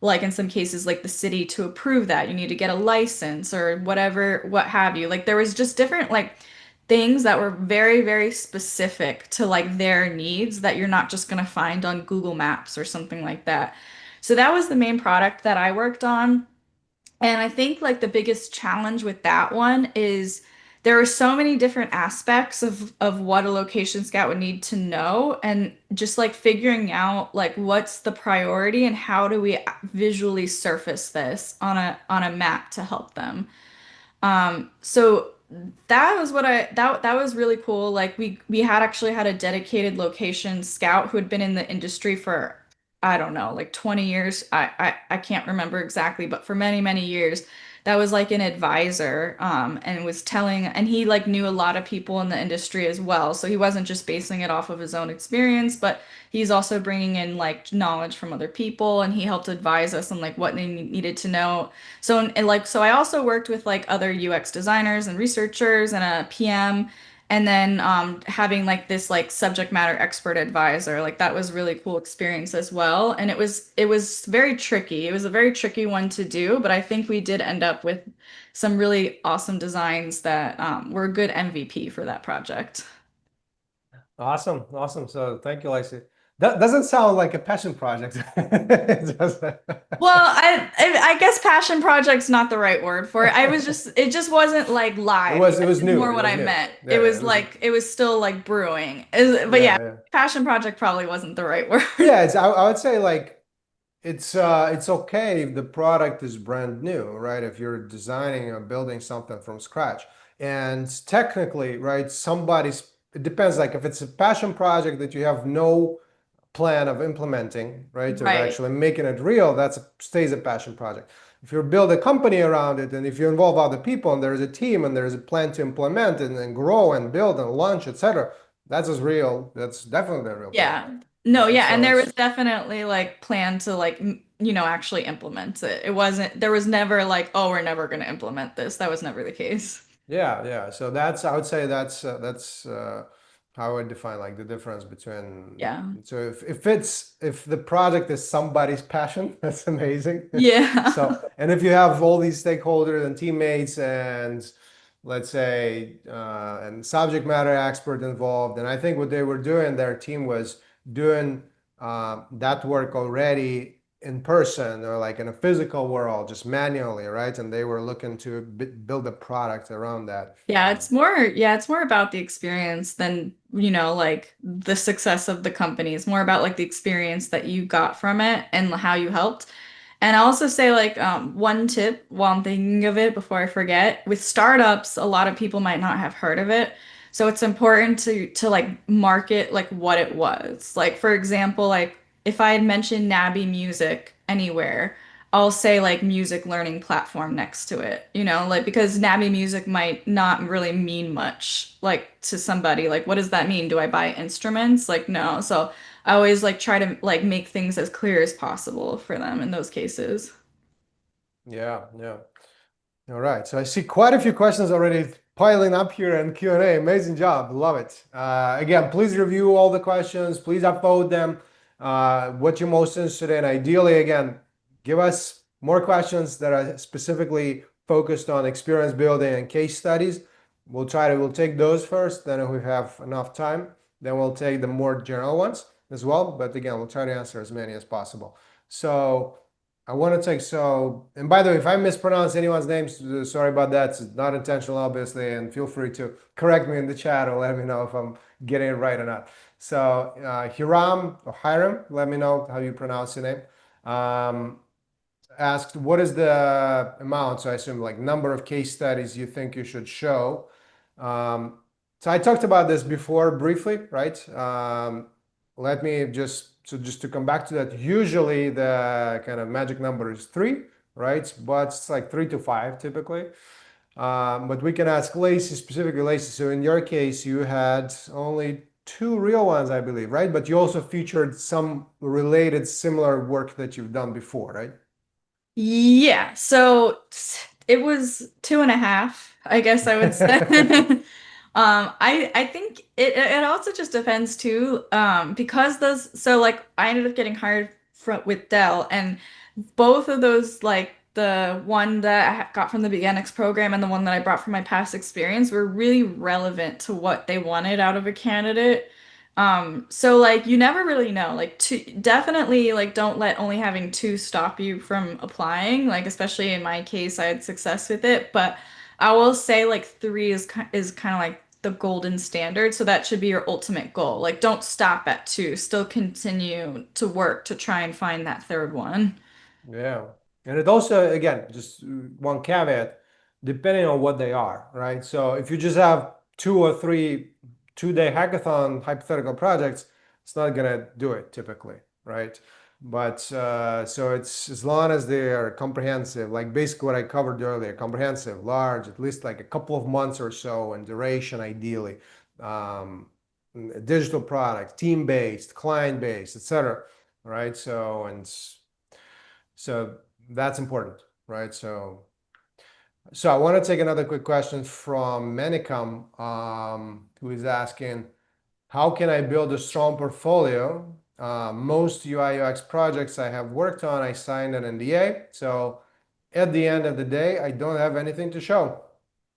like in some cases like the city to approve that. You need to get a license or whatever, what have you. Like there was just different like things that were very, very specific to like their needs that you're not just going to find on Google Maps or something like that. So that was the main product that I worked on. And I think like the biggest challenge with that one is there are so many different aspects of what a location scout would need to know and just like figuring out like what's the priority and how do we visually surface this on a map to help them. So that was what that was really cool. Like we had actually had a dedicated location scout who had been in the industry for I don't know, like 20 years. I can't remember exactly, but for many, many years. That was like an advisor, and was telling, and he like knew a lot of people in the industry as well. So he wasn't just basing it off of his own experience, but he's also bringing in like knowledge from other people, and he helped advise us on like what they needed to know so I also worked with like other UX designers and researchers and a PM, and then having like this like subject matter expert advisor. Like that was really cool experience as well. And it was very tricky. It was a very tricky one to do, but I think we did end up with some really awesome designs that were a good MVP for that project. Awesome, awesome. So thank you, Lacey. That doesn't sound like a passion project. It doesn't. Well, I guess passion project's not the right word for it. I was just it just wasn't like live It yet. was Is new. more It what was I new. meant. It Yeah, yeah, was like it was still like brewing. But yeah, yeah, yeah. passion project probably wasn't the right word. Yeah, I would say like it's okay if the product is brand new, right? If you're designing or building something from scratch. And technically, right, it depends, like if it's a passion project that you have no plan of implementing, right, of Right. actually making it real, that stays a passion project. If you build a company around it and if you involve other people and there's a team and there's a plan to implement and grow and build and launch, etc., that's as real. That's definitely a real Yeah. project, No, right? yeah, and So there it's was definitely like plan to like actually implement it. It wasn't there was never like, oh, we're never going to implement this. That was never the case. yeah, yeah. So I would say that's how I would define like the difference between. Yeah. So if the project is somebody's passion, that's amazing. Yeah. So and if you have all these stakeholders and teammates and let's say and subject matter expert involved, and I think what they were doing, their team was doing that work already in person or like in a physical world, just manually, right? And they were looking to build a product around that. It's more about the experience than, like the success of the company. It's more about like the experience that you got from it and how you helped. And I also say like one tip while I'm thinking of it before I forget, with startups, a lot of people might not have heard of it. So it's important to like market like what it was. Like for example, like if I had mentioned Nabi Music anywhere, I'll say like music learning platform next to it, like because Nabi Music might not really mean much like to somebody. Like what does that mean? Do I buy instruments? Like no. So I always like try to like make things as clear as possible for them in those cases. Yeah, yeah. All right, so I see quite a few questions already piling up here in Q&A. Amazing job, love it. Again, please review all the questions. Please upvote them. What you're most interested in. Ideally, again, give us more questions that are specifically focused on experience building and case studies. We'll take those first. Then if we have enough time, then we'll take the more general ones as well. But again, we'll try to answer as many as possible. So. I want to take and by the way, if I mispronounce anyone's name, sorry about that. It's not intentional, obviously, and feel free to correct me in the chat or let me know if I'm getting it right or not. So Hiram, let me know how you pronounce your name. Um, Asked what is the amount, so I assume like number of case studies you think you should show. Um, so I talked about this before briefly, right? Let me just to come back to that. Usually the kind of magic number is three, right? But it's like 3 to 5 typically. But we can ask Lacey, specifically Lacey. So in your case, you had only two real ones, I believe, right? But you also featured some related similar work that you've done before, right? Yeah, so it was 2.5, I guess I would say. I think it also just depends too, because those so like I ended up getting hired with Dell, and both of those like the one that I got from the Beginnings program and the one that I brought from my past experience were really relevant to what they wanted out of a candidate. So like you never really know. Like two, definitely like don't let only having two stop you from applying. Like especially in my case, I had success with it, but I will say like three is kind of like the golden standard. So that should be your ultimate goal. Like don't stop at two. Still continue to work to try and find that third one. Yeah. And it also, again, just one caveat, depending on what they are, right? So if you just have 2 or 3 2-day hackathon hypothetical projects, it's not gonna do it typically, right? But so it's as long as they are comprehensive, like basically what I covered earlier, comprehensive, large, at least like a couple of months or so in duration, ideally, um, digital products, team-based, client-based, etc. Right? So that's important, right? So I want to take another quick question from Manicam, who is asking, how can I build a strong portfolio? Most UI UX projects I have worked on, I signed an NDA. So at the end of the day, I don't have anything to show.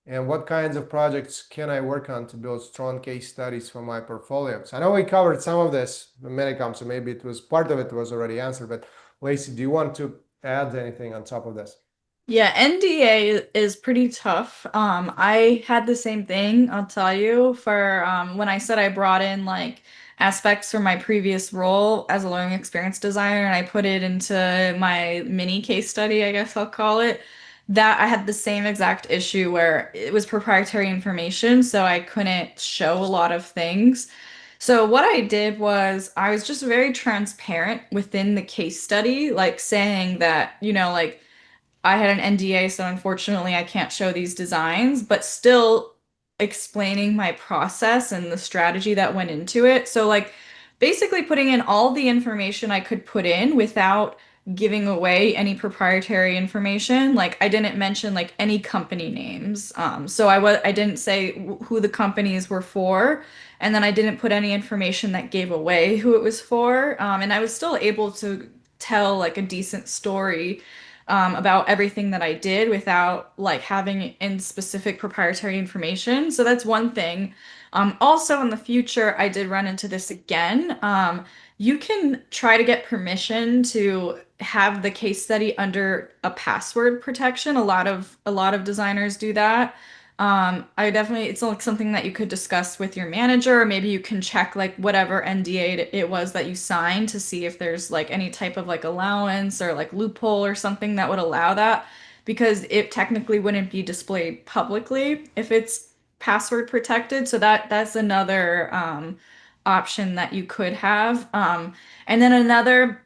And what kinds of projects can I work on to build strong case studies for my portfolios? I know we covered some of this in Minicom, so maybe it was part of it was already answered, but Lacey, do you want to add anything on top of this? Yeah, NDA is pretty tough. I had the same thing, I'll tell you, for when I said I brought in like aspects from my previous role as a learning experience designer and I put it into my mini case study, I guess I'll call it. That I had the same exact issue where it was proprietary information, so I couldn't show a lot of things. So what I did was I was just very transparent within the case study, like saying that, like I had an NDA, so unfortunately I can't show these designs, but still explaining my process and the strategy that went into it. So, like, basically putting in all the information I could put in without giving away any proprietary information. Like, I didn't mention like any company names. So I didn't say who the companies were for, and then I didn't put any information that gave away who it was for. And I was still able to tell like a decent story about everything that I did without like having in specific proprietary information. So that's one thing. Also, in the future, I did run into this again. You can try to get permission to have the case study under a password protection. A lot of designers do that. I definitely, it's like something that you could discuss with your manager, or maybe you can check like whatever NDA it was that you signed to see if there's like any type of like allowance or like loophole or something that would allow that, because it technically wouldn't be displayed publicly if it's password protected. So that's another option that you could have. And then another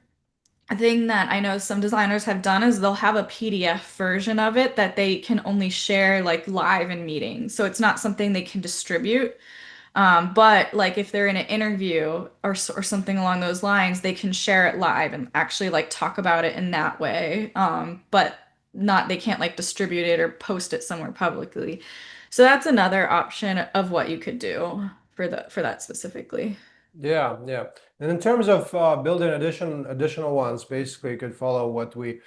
thing that I know some designers have done is they'll have a PDF version of it that they can only share like live in meetings. So it's not something they can distribute. But like if they're in an interview or something along those lines, they can share it live and actually like talk about it in that way. But not they can't like distribute it or post it somewhere publicly. So that's another option of what you could do for that specifically. Yeah, yeah. And in terms of building additional ones, basically you could follow what we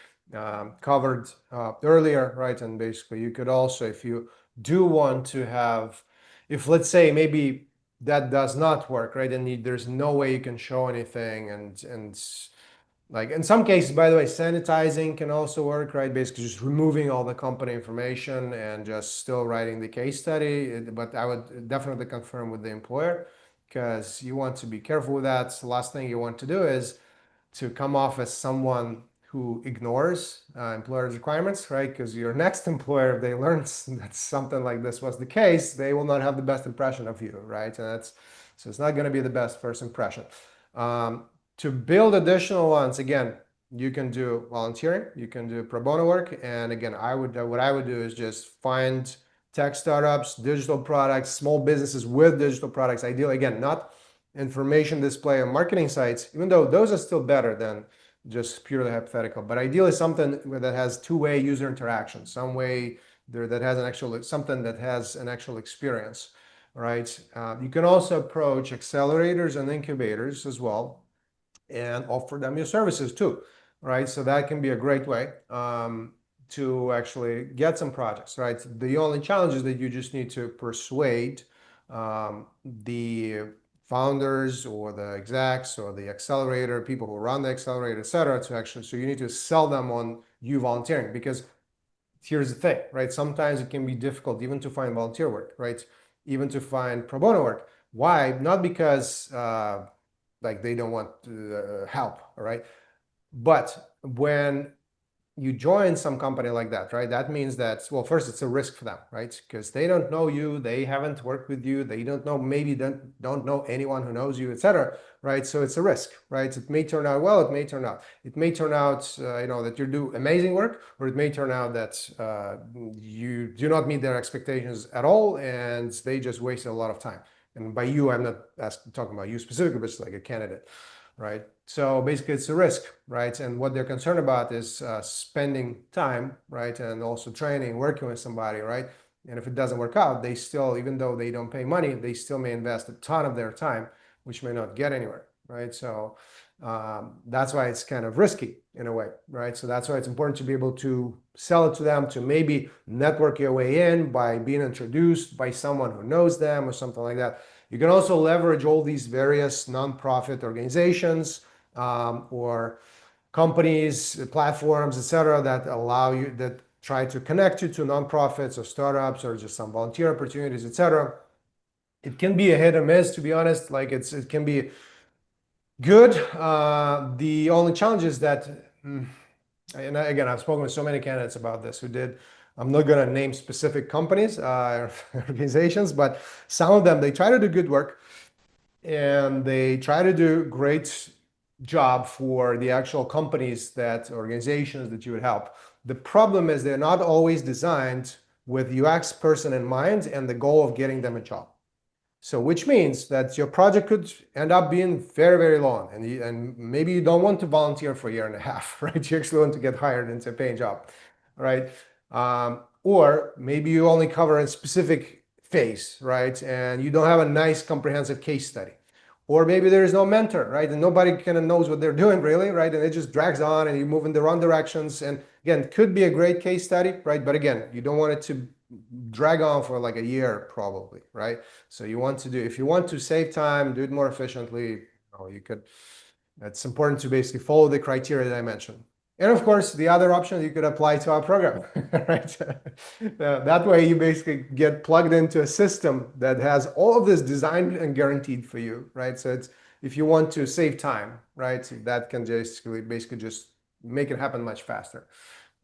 covered earlier, right? And basically you could also, if you do want to have, if let's say maybe that does not work, right? And there's no way you can show anything, and like in some cases, by the way, sanitizing can also work, right? Basically just removing all the company information and just still writing the case study. But I would definitely confirm with the employer because you want to be careful with that. So the last thing you want to do is to come off as someone who ignores employer's requirements, right? Because your next employer, if they learn that something like this was the case, they will not have the best impression of you, right? And that's so it's not going to be the best first impression. Um, to build additional ones, again, you can do volunteering, you can do pro bono work, and again, I would what I would do is just find tech startups, digital products, small businesses with digital products. Ideally, again, not information display on marketing sites, even though those are still better than just purely hypothetical. But ideally, something that has two-way user interaction, some way there that has an actual something that has an actual experience, right? You can also approach accelerators and incubators as well and offer them your services too, right? So that can be a great way. to actually get some projects, right? The only challenge is that you just need to persuade the founders or the execs or the accelerator, people who run the accelerator, et cetera, to actually, so you need to sell them on you volunteering, because here's the thing, right? Sometimes it can be difficult even to find volunteer work, right? Even to find pro bono work. Why? Not because like they don't want help, all right? But when you join some company like that, right? That means that, well, first it's a risk for them, right? Because they don't know you, they haven't worked with you, they don't know, maybe don't know anyone who knows you, etc. Right? So it's a risk, right? It may turn out well, it may turn out. It may turn out, that you do amazing work, or it may turn out that you do not meet their expectations at all, and they just wasted a lot of time. And by you, I'm not talking about you specifically, but it's like a candidate, right? So basically it's a risk, right? And what they're concerned about is spending time, right? And also training, working with somebody, right? And if it doesn't work out, they still, even though they don't pay money, they still may invest a ton of their time, which may not get anywhere, right? So that's why it's kind of risky in a way, right? So that's why it's important to be able to sell it to them, to maybe network your way in by being introduced by someone who knows them or something like that. You can also leverage all these various nonprofit organizations or companies, platforms, etc., that allow you, that try to connect you to nonprofits or startups or just some volunteer opportunities, etc. It can be a hit or miss, to be honest. Like it can be good. The only challenge is that, and again, I've spoken with so many candidates about this who did. I'm not going to name specific companies, organizations, but some of them, they try to do good work and they try to do great job for the actual companies, that organizations that you would help. The problem is they're not always designed with UX person in mind and the goal of getting them a job. So which means that your project could end up being very, very long, and maybe you don't want to volunteer for a year and a half, right? You actually want to get hired into a paying job, right? Or maybe you only cover a specific phase, right? And you don't have a nice comprehensive case study. Or maybe there is no mentor, right? And nobody kind of knows what they're doing really, right? And it just drags on and you move in the wrong directions. And again, it could be a great case study, right? But again, you don't want it to drag on for like a year probably, right? So you want to do, if you want to save time, do it more efficiently, you could, it's important to basically follow the criteria that I mentioned. And of course, the other option, you could apply to our program, right? That way you basically get plugged into a system that has all of this designed and guaranteed for you, right? So it's, if you want to save time, right? That can basically just make it happen much faster,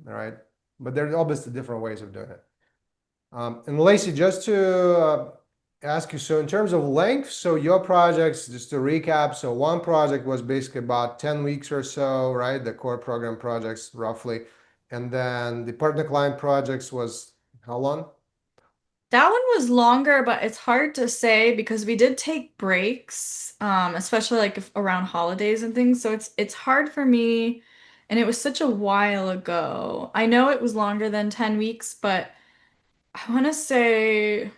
all right? But there are obviously different ways of doing it. And Lacey, just to ask you, so in terms of length, so your projects, just to recap, so one project was basically about 10 weeks or so, right? The core program projects roughly. And then the partner client projects was how long? That one was longer, but it's hard to say because we did take breaks, especially like around holidays and things. So it's hard for me, and it was such a while ago. I know it was longer than 10 weeks, but I want to say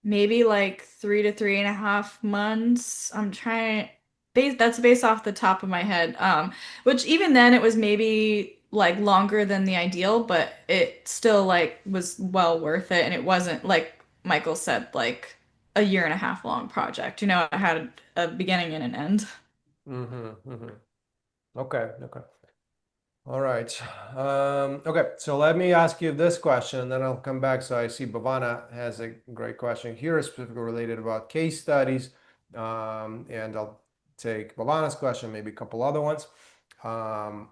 maybe like 3 to 3.5 months. I'm trying that's based off the top of my head. Which even then it was maybe like longer than the ideal, but it still like was well worth it. And it wasn't like Michael said, like a year and a half long project. You know, it had a beginning and an end. Mm-hmm, mm-hmm. Okay, okay. All right. Okay, so let me ask you this question, and then I'll come back. So I see Bhavana has a great question here, specifically related about case studies. And I'll take Bhavana's question, maybe a couple other ones. Um,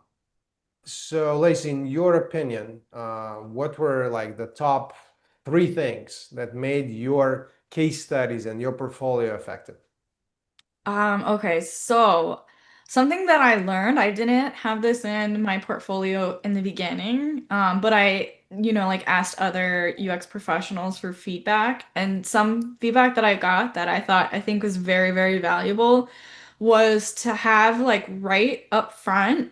so Lacey, in your opinion, what were like the top three things that made your case studies and your portfolio effective? Okay, so something that I learned, I didn't have this in my portfolio in the beginning, but like asked other UX professionals for feedback, and some feedback that I got that I think was very, very valuable was to have like right up front,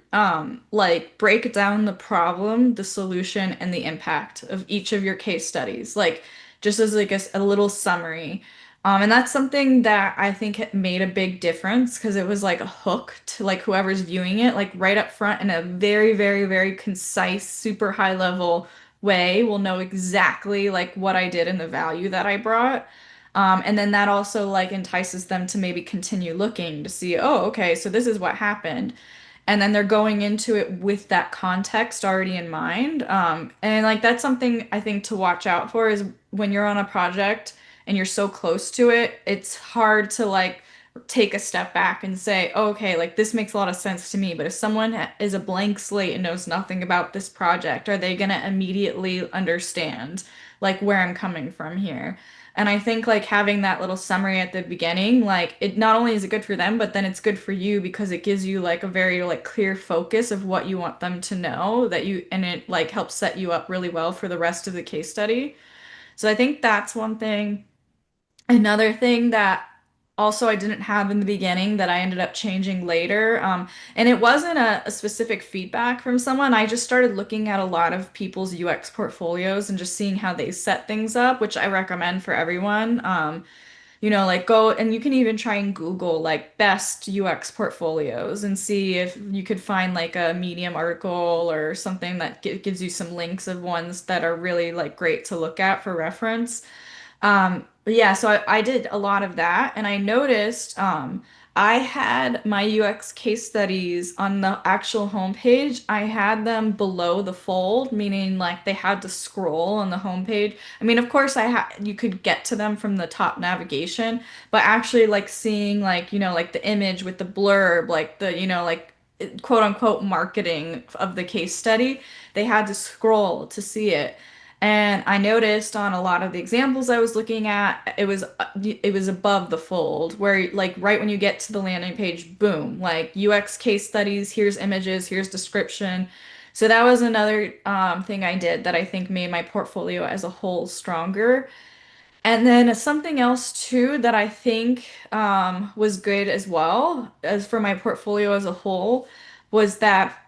like break down the problem, the solution, and the impact of each of your case studies, like just as like a little summary. And that's something that I think made a big difference because it was like a hook to like whoever's viewing it, like right up front in a very, very, very concise, super high level way will know exactly like what I did and the value that I brought. And then that also like entices them to maybe continue looking to see, oh, okay, so this is what happened. And then they're going into it with that context already in mind. And like that's something I think to watch out for is when you're on a project and you're so close to it, it's hard to like take a step back and say, oh, okay, like this makes a lot of sense to me. But if someone is a blank slate and knows nothing about this project, are they gonna immediately understand like where I'm coming from here? And I think like having that little summary at the beginning, like it not only is it good for them, but then it's good for you because it gives you like a very like clear focus of what you want them to know that you and it like helps set you up really well for the rest of the case study. So I think that's one thing. Another thing that also I didn't have in the beginning that I ended up changing later, and it wasn't a specific feedback from someone. I just started looking at a lot of people's UX portfolios and just seeing how they set things up, which I recommend for everyone. Like go and you can even try and Google like best UX portfolios and see if you could find like a Medium article or something that gives you some links of ones that are really like great to look at for reference. But yeah, so I did a lot of that, and I noticed I had my UX case studies on the actual homepage. I had them below the fold, meaning like they had to scroll on the homepage. I mean, of course, I had you could get to them from the top navigation, but actually like seeing like, like the image with the blurb, like the, like quote unquote marketing of the case study, they had to scroll to see it. And I noticed on a lot of the examples I was looking at, it was above the fold, where like right when you get to the landing page, boom, like UX case studies, here's images, here's description. So that was another thing I did that I think made my portfolio as a whole stronger. And then something else too that I think was good as well as for my portfolio as a whole was that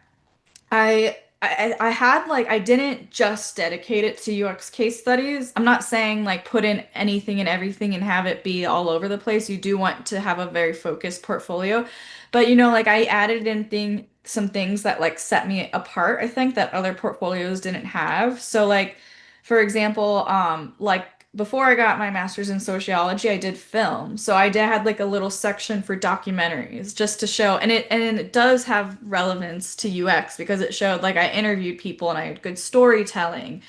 I had like I didn't just dedicate it to UX case studies. I'm not saying like put in anything and everything and have it be all over the place. You do want to have a very focused portfolio. But like I added in some things that like set me apart, I think that other portfolios didn't have. So like for example, like before I got my master's in sociology, I did film. So I did had like a little section for documentaries just to show, and it does have relevance to UX because it showed like I interviewed people and I had good storytelling.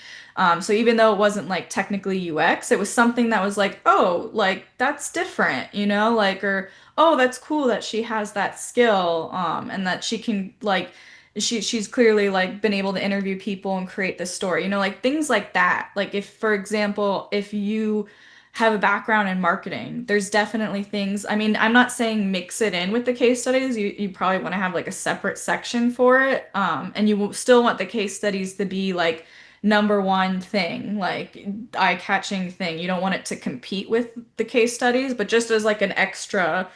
So even though it wasn't like technically UX, it was something that was like, oh, like that's different, like or oh, that's cool that she has that skill, and that she can like she's clearly like been able to interview people and create this story, like things like that. Like if, for example, if you have a background in marketing, there's definitely things. I mean, I'm not saying mix it in with the case studies. You probably want to have like a separate section for it. And you will still want the case studies to be like number one thing, like eye-catching thing. You don't want it to compete with the case studies, but just as like an extra,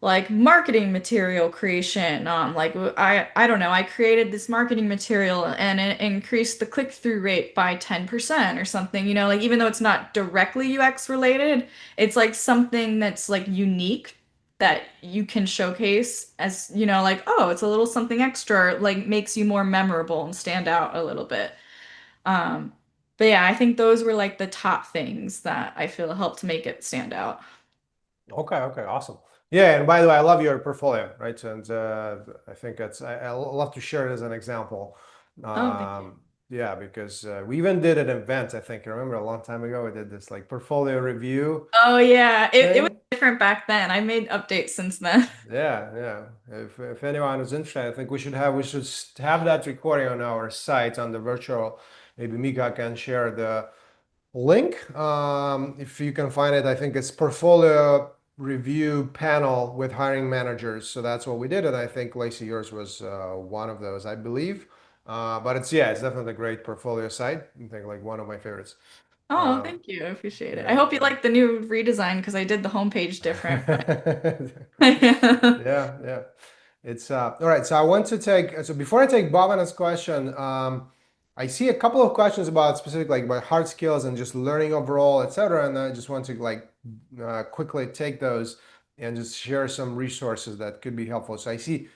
like marketing material creation. Like I don't know, I created this marketing material and it increased the click-through rate by 10% or something, like even though it's not directly UX related, it's like something that's like unique that you can showcase as, like, oh, it's a little something extra, like makes you more memorable and stand out a little bit. Um, but yeah, I think those were like the top things that I feel helped make it stand out. Okay, okay, awesome. Yeah, and by the way, I love your portfolio, right? And I think I love to share it as an example. Oh, thank you. Yeah, because we even did an event, I think. I remember a long time ago, we did this like portfolio review Oh yeah, it was thing. different back then. I made updates since then. Yeah, yeah. If anyone is interested, I think we should have that recording on our site on the virtual. Maybe Mika can share the link. If you can find it, I think it's portfolio review panel with hiring managers. So that's what we did, and I think Lacey, yours was one of those, I believe. But it's definitely a great portfolio site. I think like one of my favorites. Oh, Um, thank you. I appreciate it. I yeah, hope you like the new redesign because I did the homepage different, but yeah. yeah. Yeah, yeah. It's all right. So I want to take so before I take Bhavana's question, I see a couple of questions about specific, like about hard skills and just learning overall, etc. And I just want to like quickly take those and just share some resources that could be helpful. So I see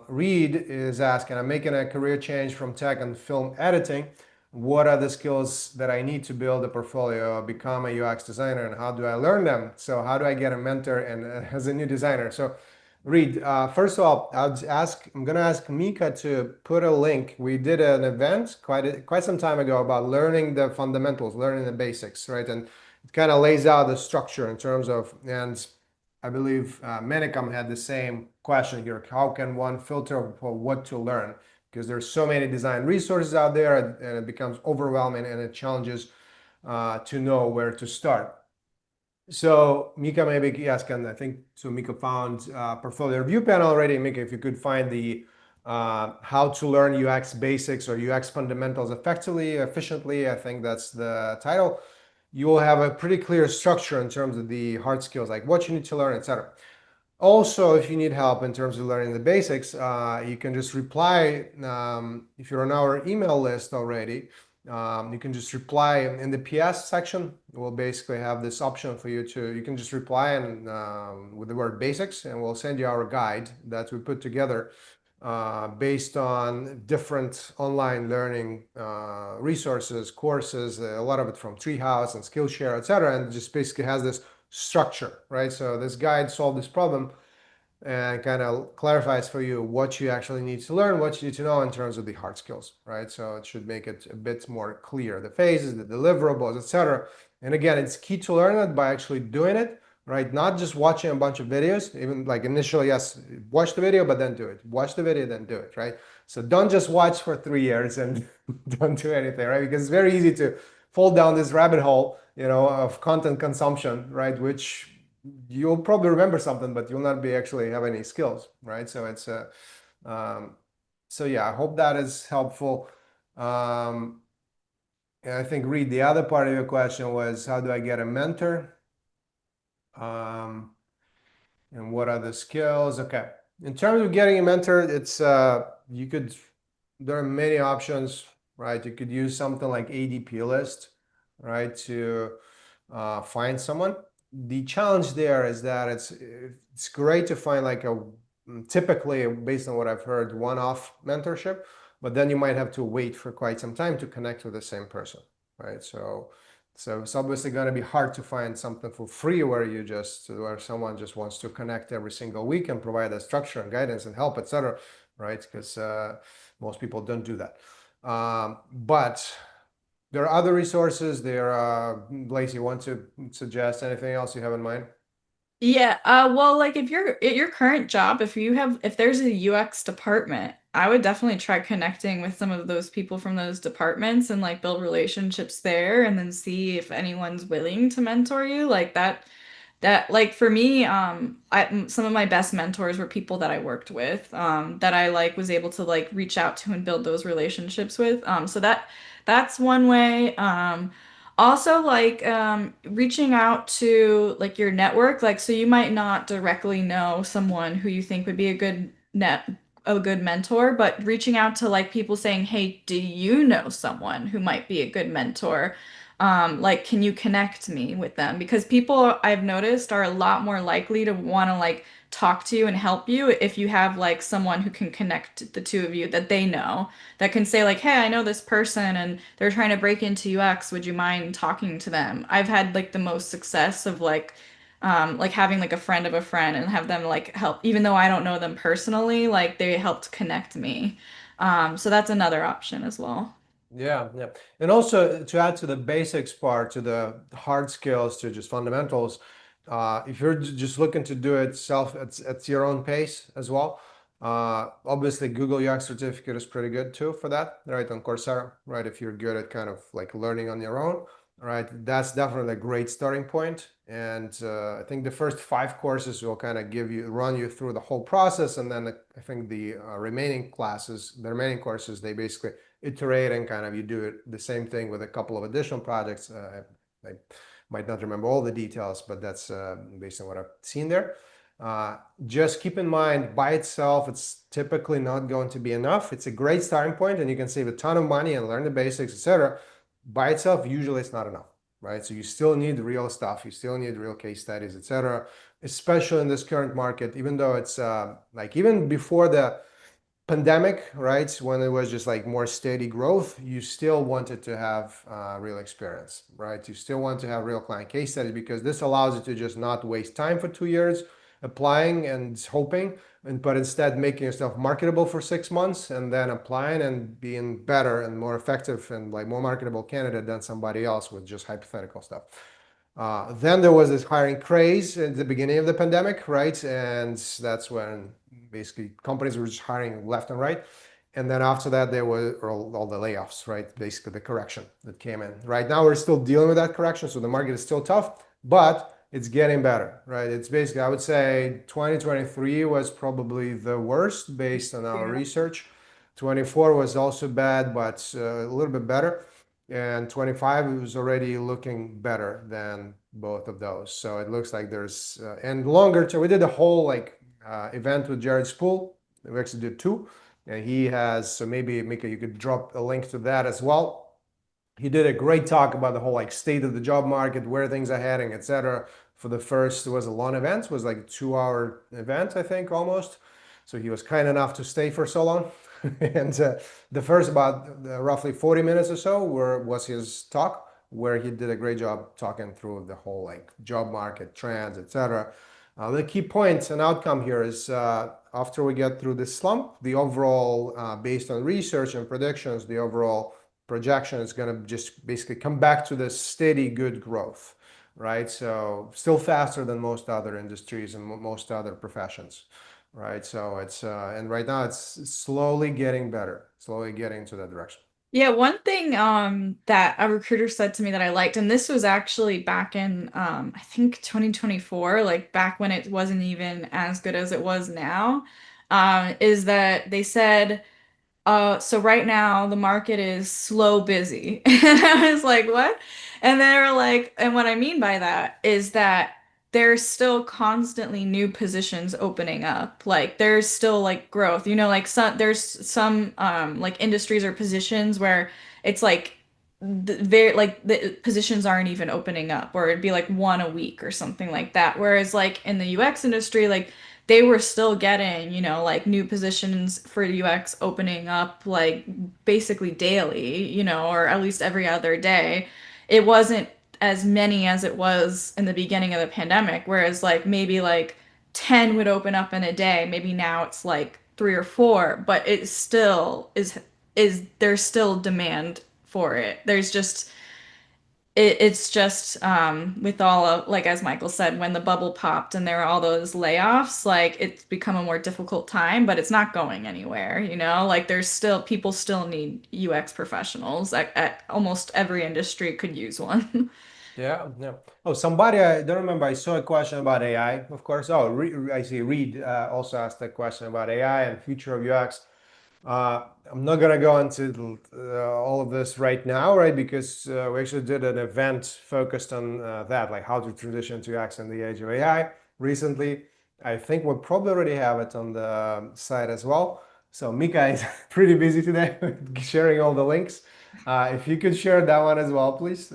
Reed is asking, I'm making a career change from tech and film editing. What are the skills that I need to build a portfolio, become a UX designer, and how do I learn them? So how do I get a mentor and as a new designer? So Reed, first of all, I'm gonna ask Mika to put a link. We did an event quite some time ago about learning the fundamentals, learning the basics, right? And it kind of lays out the structure in terms of, and I believe Menikam had the same question here. How can one filter for what to learn? Because there's so many design resources out there, and it becomes overwhelming, and it challenges to know where to start. So Mika maybe yes, and I think so. Mika found portfolio review panel already. Mika, if you could find the how to learn UX basics or UX fundamentals effectively, efficiently, I think that's the title. You will have a pretty clear structure in terms of the hard skills, like what you need to learn, etc. Also, if you need help in terms of learning the basics, you can just reply. If you're on our email list already, you can just reply in the PS section. We'll basically have this option for you to, you can just reply and with the word basics, and we'll send you our guide that we put together based on different online learning resources, courses, a lot of it from Treehouse and Skillshare, etc. And just basically has this structure, right? So this guide solved this problem and kind of clarifies for you what you actually need to learn, what you need to know in terms of the hard skills, right? So it should make it a bit more clear, the phases, the deliverables, etc. And again, it's key to learn it by actually doing it, right? Not just watching a bunch of videos, even like initially, yes, watch the video, but then do it. Watch the video, then do it, right? So don't just watch for 3 years and don't do anything, right? Because it's very easy to fall down this rabbit hole, of content consumption, right? Which you'll probably remember something, but you'll not be actually have any skills, right? So it's um, so yeah, I hope that is helpful. Um, and I think Reed, the other part of your question was how do I get a mentor? Um, and what are the skills? Okay. In terms of getting a mentor, it's you could there are many options, right? You could use something like ADP list, right, to find someone. The challenge there is that it's great to find like a typically based on what I've heard one-off mentorship, but then you might have to wait for quite some time to connect with the same person, right? So it's obviously going to be hard to find something for free where someone just wants to connect every single week and provide a structure and guidance and help, etc. Right? Because most people don't do that. But there are other resources. Blaise, you want to suggest anything else you have in mind? Yeah, well, like if you're at your current job, if there's a UX department, I would definitely try connecting with some of those people from those departments and like build relationships there and then see if anyone's willing to mentor you. Like that like for me some of my best mentors were people that I worked with that I like was able to like reach out to and build those relationships with so that's one way also like reaching out to like your network like so you might not directly know someone who you think would be a good mentor but reaching out to like people saying hey do you know someone who might be a good mentor like can you connect me with them because people I've noticed are a lot more likely to want to like talk to you and help you if you have like someone who can connect the two of you that they know that can say like hey I know this person and they're trying to break into UX would you mind talking to them I've had like the most success of like having like a friend of a friend and have them like help even though I don't know them personally like they helped connect me so that's another option as well. Yeah, yeah. And also to add to the basics part, to the hard skills, to just fundamentals, if you're just looking to do it self at your own pace as well, obviously Google UX certificate is pretty good too for that, right? On Coursera, right? If you're good at kind of like learning on your own, right? That's definitely a great starting point. And I think the first 5 courses will kind of run you through the whole process. And then I think the the remaining courses, they basically iterate and kind of you do it the same thing with a couple of additional projects. I might not remember all the details, but that's based on what I've seen there. Uh, just keep in mind, by itself, it's typically not going to be enough. It's a great starting point, and you can save a ton of money and learn the basics, etc. By itself, usually it's not enough, right? So you still need real stuff. You still need real case studies, etc. Especially in this current market, even though it's like even before the pandemic, right, when it was just like more steady growth, you still wanted to have real experience, right? You still want to have real client case studies because this allows you to just not waste time for 2 years applying and hoping, but instead making yourself marketable for 6 months and then applying and being better and more effective and like more marketable candidate than somebody else with just hypothetical stuff. Then there was this hiring craze at the beginning of the pandemic, right? And that's when basically companies were just hiring left and right. And then after that, there were all the layoffs, right? Basically, the correction that came in. Right now, we're still dealing with that correction. So the market is still tough, but it's getting better, right? It's basically, I would say 2023 was probably the worst based on our research. 24 was also bad, but a little bit better. And 25 it was already looking better than both of those. So it looks like there's and longer term. We did a whole like event with Jared Spool. We actually did two, and he has. So maybe Mika, you could drop a link to that as well. He did a great talk about the whole like state of the job market, where things are heading, etc. For the first, it was a long event. It was like a 2 hour event, I think, almost. So he was kind enough to stay for so long. And the first about roughly 40 minutes or so was his talk, where he did a great job talking through the whole like job market trends, etc. The key point and outcome here is after we get through this slump, the overall, based on research and predictions, the overall projection is going to just basically come back to this steady good growth, right? So still faster than most other industries and most other professions, right? So it's and right now it's slowly getting better, slowly getting to that direction. Yeah, one thing that a recruiter said to me that I liked, and this was actually back in I think 2024, like back when it wasn't even as good as it was now, is that they said so right now the market is slow busy. And I was like, what? And they were like, and what I mean by that is that there's still constantly new positions opening up. Like there's still like growth. You know, like there's some like industries or positions where it's like the positions aren't even opening up, or it'd be like one a week or something like that. Whereas like in the UX industry, like they were still getting, you know, like new positions for UX opening up like basically daily, you know, or at least every other day. It wasn't as many as it was in the beginning of the pandemic, whereas like maybe like 10 would open up in a day. Maybe now it's like three or four, but it still is there's still demand for it. There's just it's just with all of like as Michael said, when the bubble popped and there were all those layoffs, like it's become a more difficult time, but it's not going anywhere, you know? Like there's still people still need UX professionals at almost every industry could use one. Yeah, yeah. Oh, somebody, I don't remember. I saw a question about AI, of course. Oh, I see. Reed also asked a question about AI and future of UX. I'm not gonna go into all of this right now, right? Because we actually did an event focused on that, like how to transition to UX in the age of AI recently. I think we'll probably already have it on the site as well. So Mika is pretty busy today sharing all the links. If you could share that one as well, please,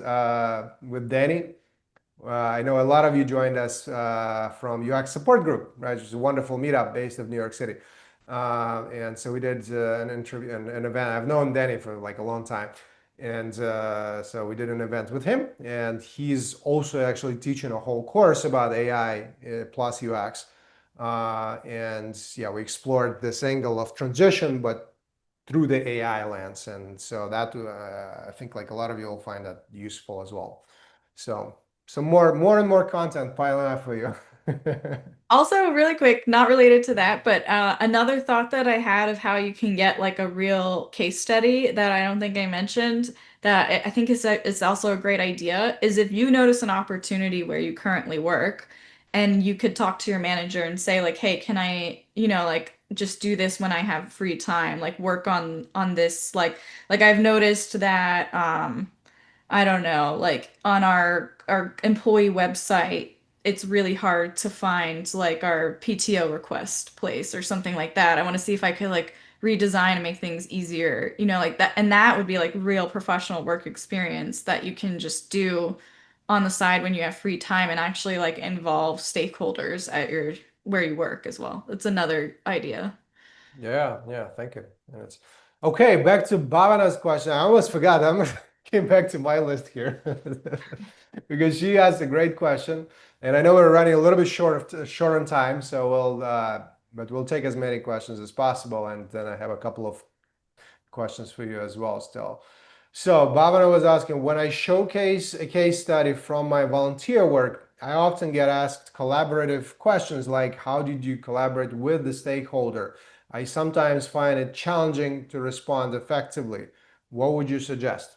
with Danny. I know a lot of you joined us from UX Support Group, right? Which is a wonderful meetup based of New York City. And so we did an interview, an event. I've known Danny for like a long time. And so we did an event with him. And he's also actually teaching a whole course about AI plus UX. And yeah, we explored this angle of transition, but through the AI lens. And so that I think like a lot of you will find that useful as well. So some more and more content piling up for you. Also, really quick, not related to that, but another thought that I had of how you can get like a real case study that I don't think I mentioned that I think is also a great idea is if you notice an opportunity where you currently work and you could talk to your manager and say like, hey, can I, you know, like just do this when I have free time, like work on this, like I've noticed that I don't know, like on our employee website, it's really hard to find like our PTO request place or something like that. I want to see if I could like redesign and make things easier, like that. And that would be like real professional work experience that you can just do on the side when you have free time and actually like involve stakeholders at your where you work as well. It's another idea. Yeah, yeah, thank you. And it's okay. Back to Bhavana's question. I almost forgot. I'm came back to my list here because she asked a great question, and I know we're running a little bit short on time, so but we'll take as many questions as possible, and then I have a couple of questions for you as well still. So Bhavana was asking, when I showcase a case study from my volunteer work, I often get asked collaborative questions like, how did you collaborate with the stakeholder? I sometimes find it challenging to respond effectively. What would you suggest?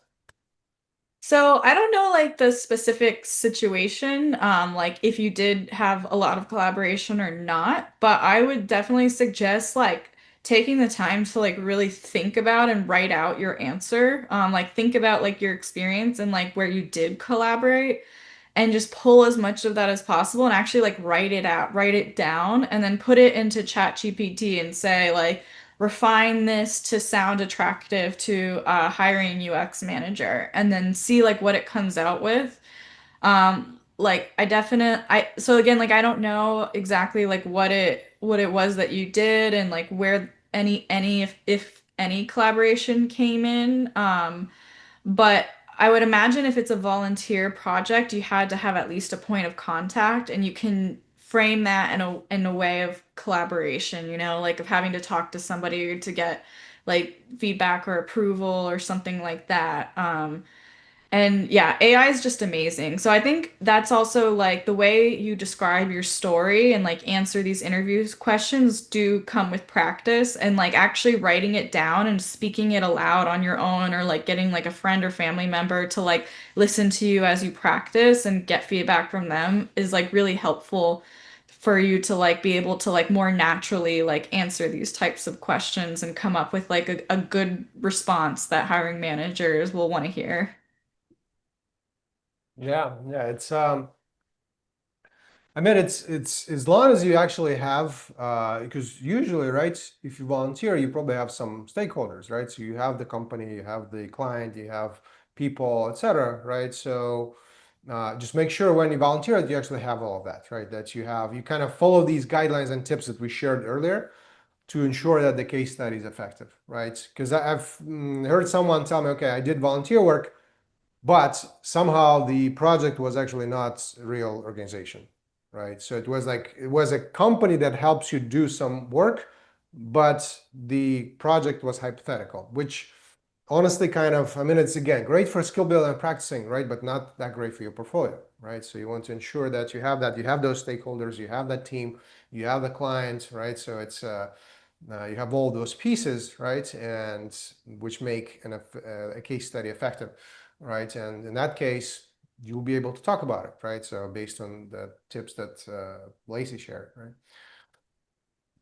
So I don't know like the specific situation, like if you did have a lot of collaboration or not, but I would definitely suggest like taking the time to like really think about and write out your answer. Like think about like your experience and like where you did collaborate and just pull as much of that as possible and actually like write it out, write it down, and then put it into ChatGPT and say like refine this to sound attractive to a hiring UX manager, and then see like what it comes out with. Like I so again like I don't know exactly like what it was that you did and like where any if any collaboration came in. But I would imagine if it's a volunteer project, you had to have at least a point of contact, and you can frame that in a way of collaboration, like of having to talk to somebody to get like feedback or approval or something like that. And yeah, AI is just amazing. So I think that's also like the way you describe your story and like answer these interviews questions do come with practice, and like actually writing it down and speaking it aloud on your own, or like getting like a friend or family member to like listen to you as you practice and get feedback from them is like really helpful for you to like be able to like more naturally like answer these types of questions and come up with like a good response that hiring managers will want to hear. Yeah, yeah, I mean, it's as long as you actually have, because usually, right, if you volunteer, you probably have some stakeholders, right? So you have the company, you have the client, you have people, etc., right? So just make sure when you volunteer that you actually have all of that, right? That you kind of follow these guidelines and tips that we shared earlier to ensure that the case study is effective, right? Because I've heard someone tell me, okay, I did volunteer work, but somehow the project was actually not a real organization, right? So it was a company that helps you do some work, but the project was hypothetical, which honestly kind of, I mean, it's again great for skill building and practicing, right? But not that great for your portfolio, right? So you want to ensure that you have those stakeholders, you have that team, you have the client, right? So you have all those pieces, right? And which make a case study effective, right? And in that case, you'll be able to talk about it, right? So based on the tips that Lacey shared, right?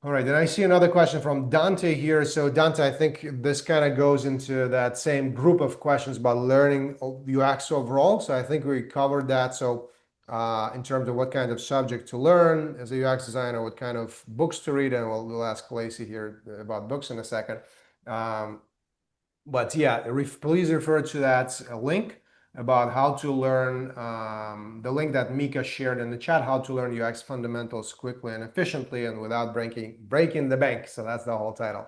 All right, then I see another question from Dante here. So Dante, I think this kind of goes into that same group of questions about learning UX overall. So I think we covered that. So in terms of what kind of subject to learn as a UX designer, what kind of books to read, and we'll ask Lacey here about books in a second. Um, but yeah, please refer to that link about how to learn, the link that Mika shared in the chat, how to learn UX fundamentals quickly and efficiently and without breaking the bank. So that's the whole title.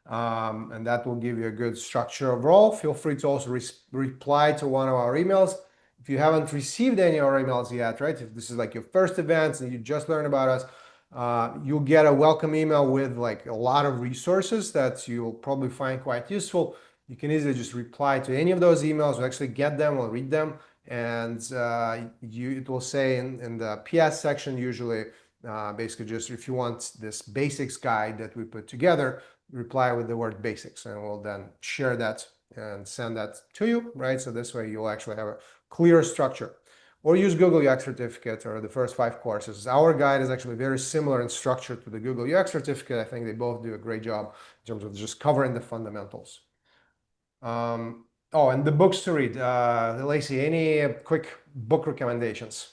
And that will give you a good structure overall. Feel free to also reply to one of our emails. If you haven't received any of our emails yet, right? If this is like your first event and you just learned about us, you'll get a welcome email with like a lot of resources that you'll probably find quite useful. You can easily just reply to any of those emails. We'll actually get them, we'll read them, and it will say in the PS section usually, basically just if you want this basics guide that we put together, reply with the word basics, and we'll then share that and send that to you, right? So this way you'll actually have a clear structure. Or use Google UX certificate or the first 5 courses. Our guide is actually very similar in structure to the Google UX certificate. I think they both do a great job in terms of just covering the fundamentals. Oh, and the books to read. Lacey, any quick book recommendations?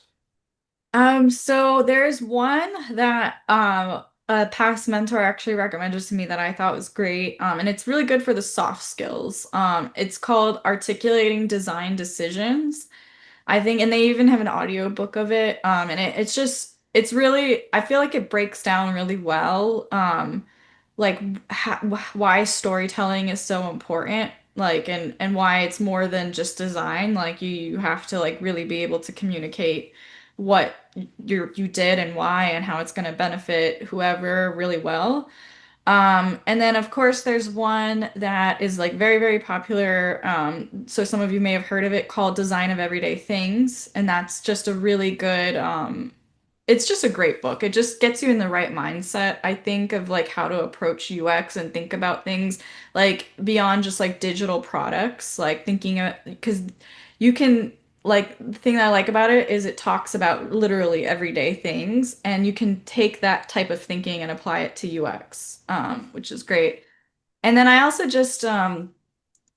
So there's one that a past mentor actually recommended to me that I thought was great. And it's really good for the soft skills. It's called Articulating Design Decisions. I think, and they even have an audio book of it. And it's just, it's really, I feel like it breaks down really well. Like why storytelling is so important, like, and why it's more than just design. Like you have to like really be able to communicate what you did and why and how it's going to benefit whoever really well. And then of course there's one that is like very, very popular. So some of you may have heard of it called Design of Everyday Things. And that's just a really good, it's just a great book. It just gets you in the right mindset, I think, of like how to approach UX and think about things like beyond just like digital products, like thinking of, because you can, like, the thing that I like about it is it talks about literally everyday things, and you can take that type of thinking and apply it to UX, which is great. And then I also just, I'm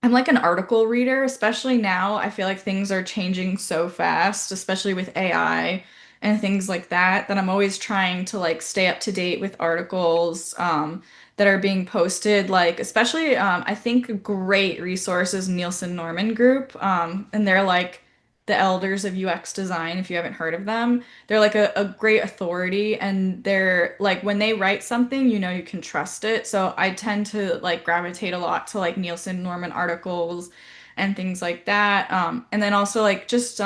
like an article reader, especially now. I feel like things are changing so fast, especially with AI and things like that, that I'm always trying to like stay up to date with articles that are being posted. Like, especially, I think a great resource is Nielsen Norman Group, and they're like the elders of UX design, if you haven't heard of them. They're like a great authority, and they're like when they write something, you know you can trust it. So I tend to like gravitate a lot to like Nielsen Norman articles and things like that. And then also like just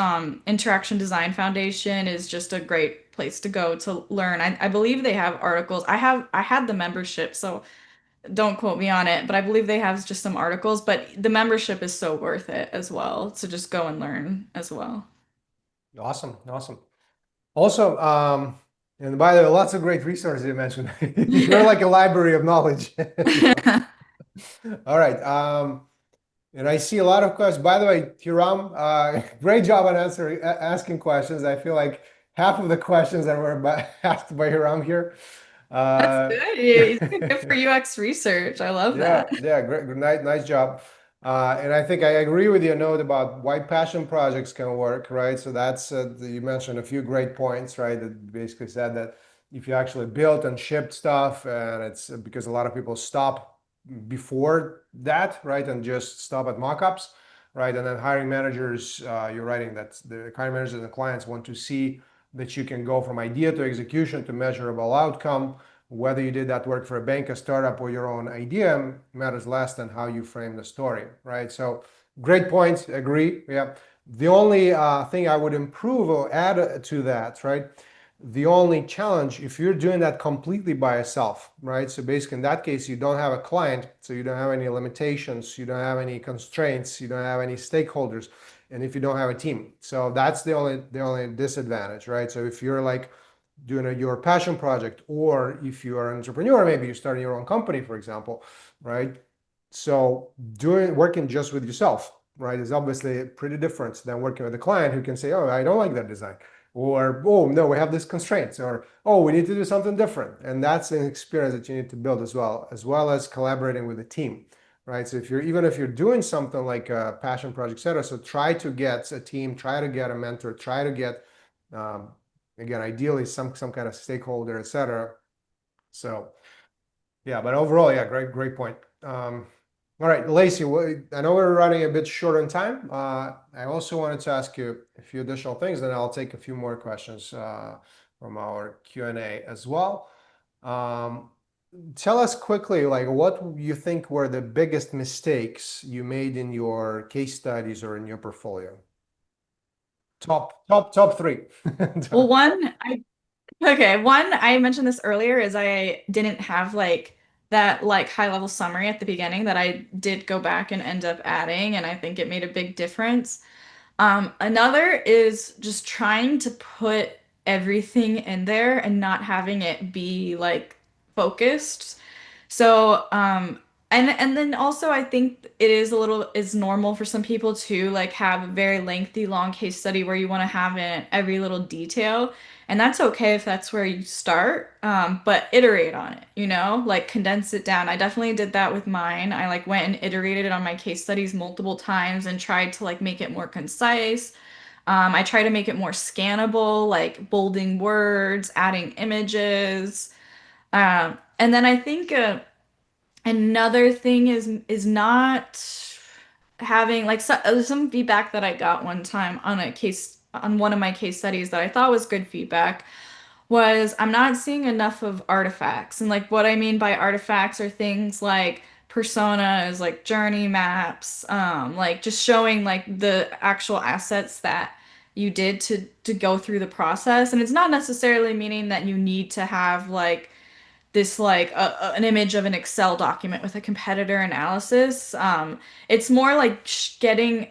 Interaction Design Foundation is just a great place to go to learn. I believe they have articles. I had the membership, so don't quote me on it, but I believe they have just some articles, but the membership is so worth it as well to just go and learn as well. Awesome, awesome. Also, and by the way, lots of great resources you mentioned. You're like a library of knowledge. All right. And I see a lot of questions. By the way, Hiram, great job on asking questions. I feel like half of the questions that were asked by Hiram here. That's Uh, good. It's good for UX research. I love Yeah, that. yeah, great, nice job. And I think I agree with your note about why passion projects can work, right? So that's you mentioned a few great points, right? That basically said that if you actually built and shipped stuff, and it's because a lot of people stop before that, right, and just stop at mockups, right? And then hiring managers, you're writing that the hiring managers and the clients want to see that you can go from idea to execution to measurable outcome. Whether you did that work for a bank, a startup, or your own idea matters less than how you frame the story, right? So great points, agree. Yeah. The only thing I would improve or add to that, right? The only challenge, if you're doing that completely by yourself, right? So basically, in that case, you don't have a client, so you don't have any limitations, you don't have any constraints, you don't have any stakeholders, and if you don't have a team, so that's the only disadvantage, right? So if you're like doing your passion project, or if you are an entrepreneur, maybe you're starting your own company, for example, right? So working just with yourself, right, is obviously pretty different than working with a client who can say, oh, I don't like that design, or oh no, we have these constraints, or oh, we need to do something different. And that's an experience that you need to build as well as collaborating with a team, right? So if you're doing something like a passion project, etc., so try to get a team, try to get a mentor, try to get um, again, ideally some kind of stakeholder, etc. So yeah, but overall, yeah, great point. All right, Lacey, I know we're running a bit short on time. I also wanted to ask you a few additional things, then I'll take a few more questions from our Q&A as well. Um, Tell us quickly, like, what you think were the biggest mistakes you made in your case studies or in your portfolio? Top three. Well, one, I mentioned this earlier, is I didn't have like that like high level summary at the beginning that I did go back and end up adding, and I think it made a big difference. Another is just trying to put everything in there and not having it be like focused. So, and then also I think it is a little is normal for some people to like have a very lengthy, long case study where you want to have in every little detail. And that's okay if that's where you start, but iterate on it, you know, like condense it down. I definitely did that with mine. I like went and iterated on my case studies multiple times and tried to like make it more concise. I try to make it more scannable, like bolding words, adding images. And then I think another thing is not having like some feedback that I got one time on a case on one of my case studies that I thought was good feedback was I'm not seeing enough of artifacts. And like what I mean by artifacts are things like personas, like journey maps, like just showing like the actual assets that you did to go through the process. And it's not necessarily meaning that you need to have like this like an image of an Excel document with a competitor analysis. It's more like getting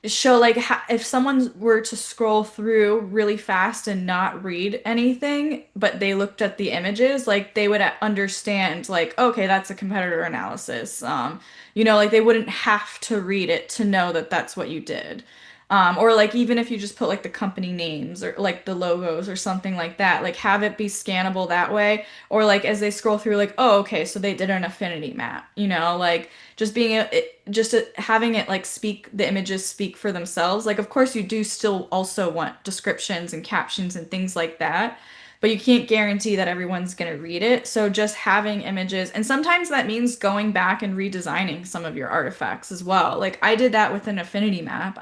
show like if someone were to scroll through really fast and not read anything, but they looked at the images, like they would understand like, okay, that's a competitor analysis. Like they wouldn't have to read it to know that that's what you did. Or like even if you just put like the company names or like the logos or something like that, like have it be scannable that way. Or like as they scroll through, like, oh, okay, so they did an affinity map, like just having it like speak the images speak for themselves. Like of course you do still also want descriptions and captions and things like that, but you can't guarantee that everyone's going to read it. So just having images, and sometimes that means going back and redesigning some of your artifacts as well. Like I did that with an affinity map.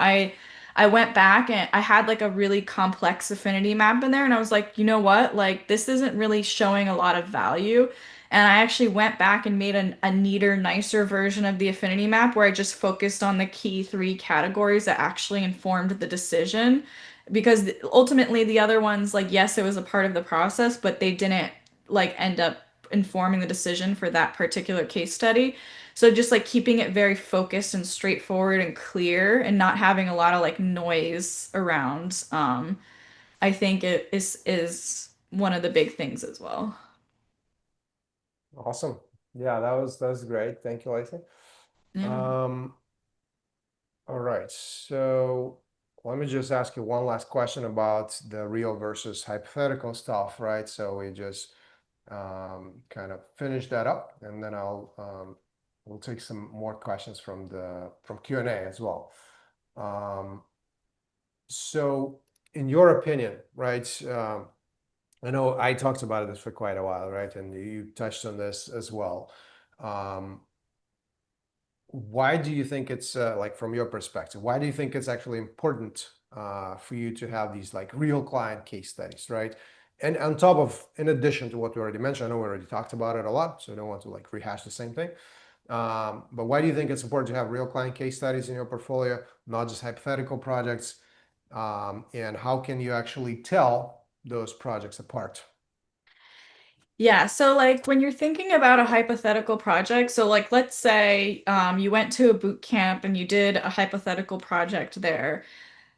I went back and I had like a really complex affinity map in there, and I was like, you know what? Like this isn't really showing a lot of value. And I actually went back and made a neater, nicer version of the affinity map where I just focused on the key three categories that actually informed the decision. Because ultimately, the other ones, like, yes, it was a part of the process, but they didn't like end up informing the decision for that particular case study. So just like keeping it very focused and straightforward and clear and not having a lot of like noise around, I think it is one of the big things as well. Awesome. Yeah, that was great. Thank you, Lacey. Yeah. Um, all right. So let me just ask you one last question about the real versus hypothetical stuff, right? So we just kind of finish that up, and then we'll take some more questions from Q&A as well. Um, so in your opinion, right? I know I talked about this for quite a while, right? And you touched on this as well. Um, why do you think it's like from your perspective, why do you think it's actually important for you to have these like real client case studies, right? And on top of, in addition to what we already mentioned, I know we already talked about it a lot, so I don't want to like rehash the same thing. But why do you think it's important to have real client case studies in your portfolio, not just hypothetical projects? And how can you actually tell those projects apart? Yeah, so like when you're thinking about a hypothetical project, so like let's say you went to a boot camp and you did a hypothetical project there.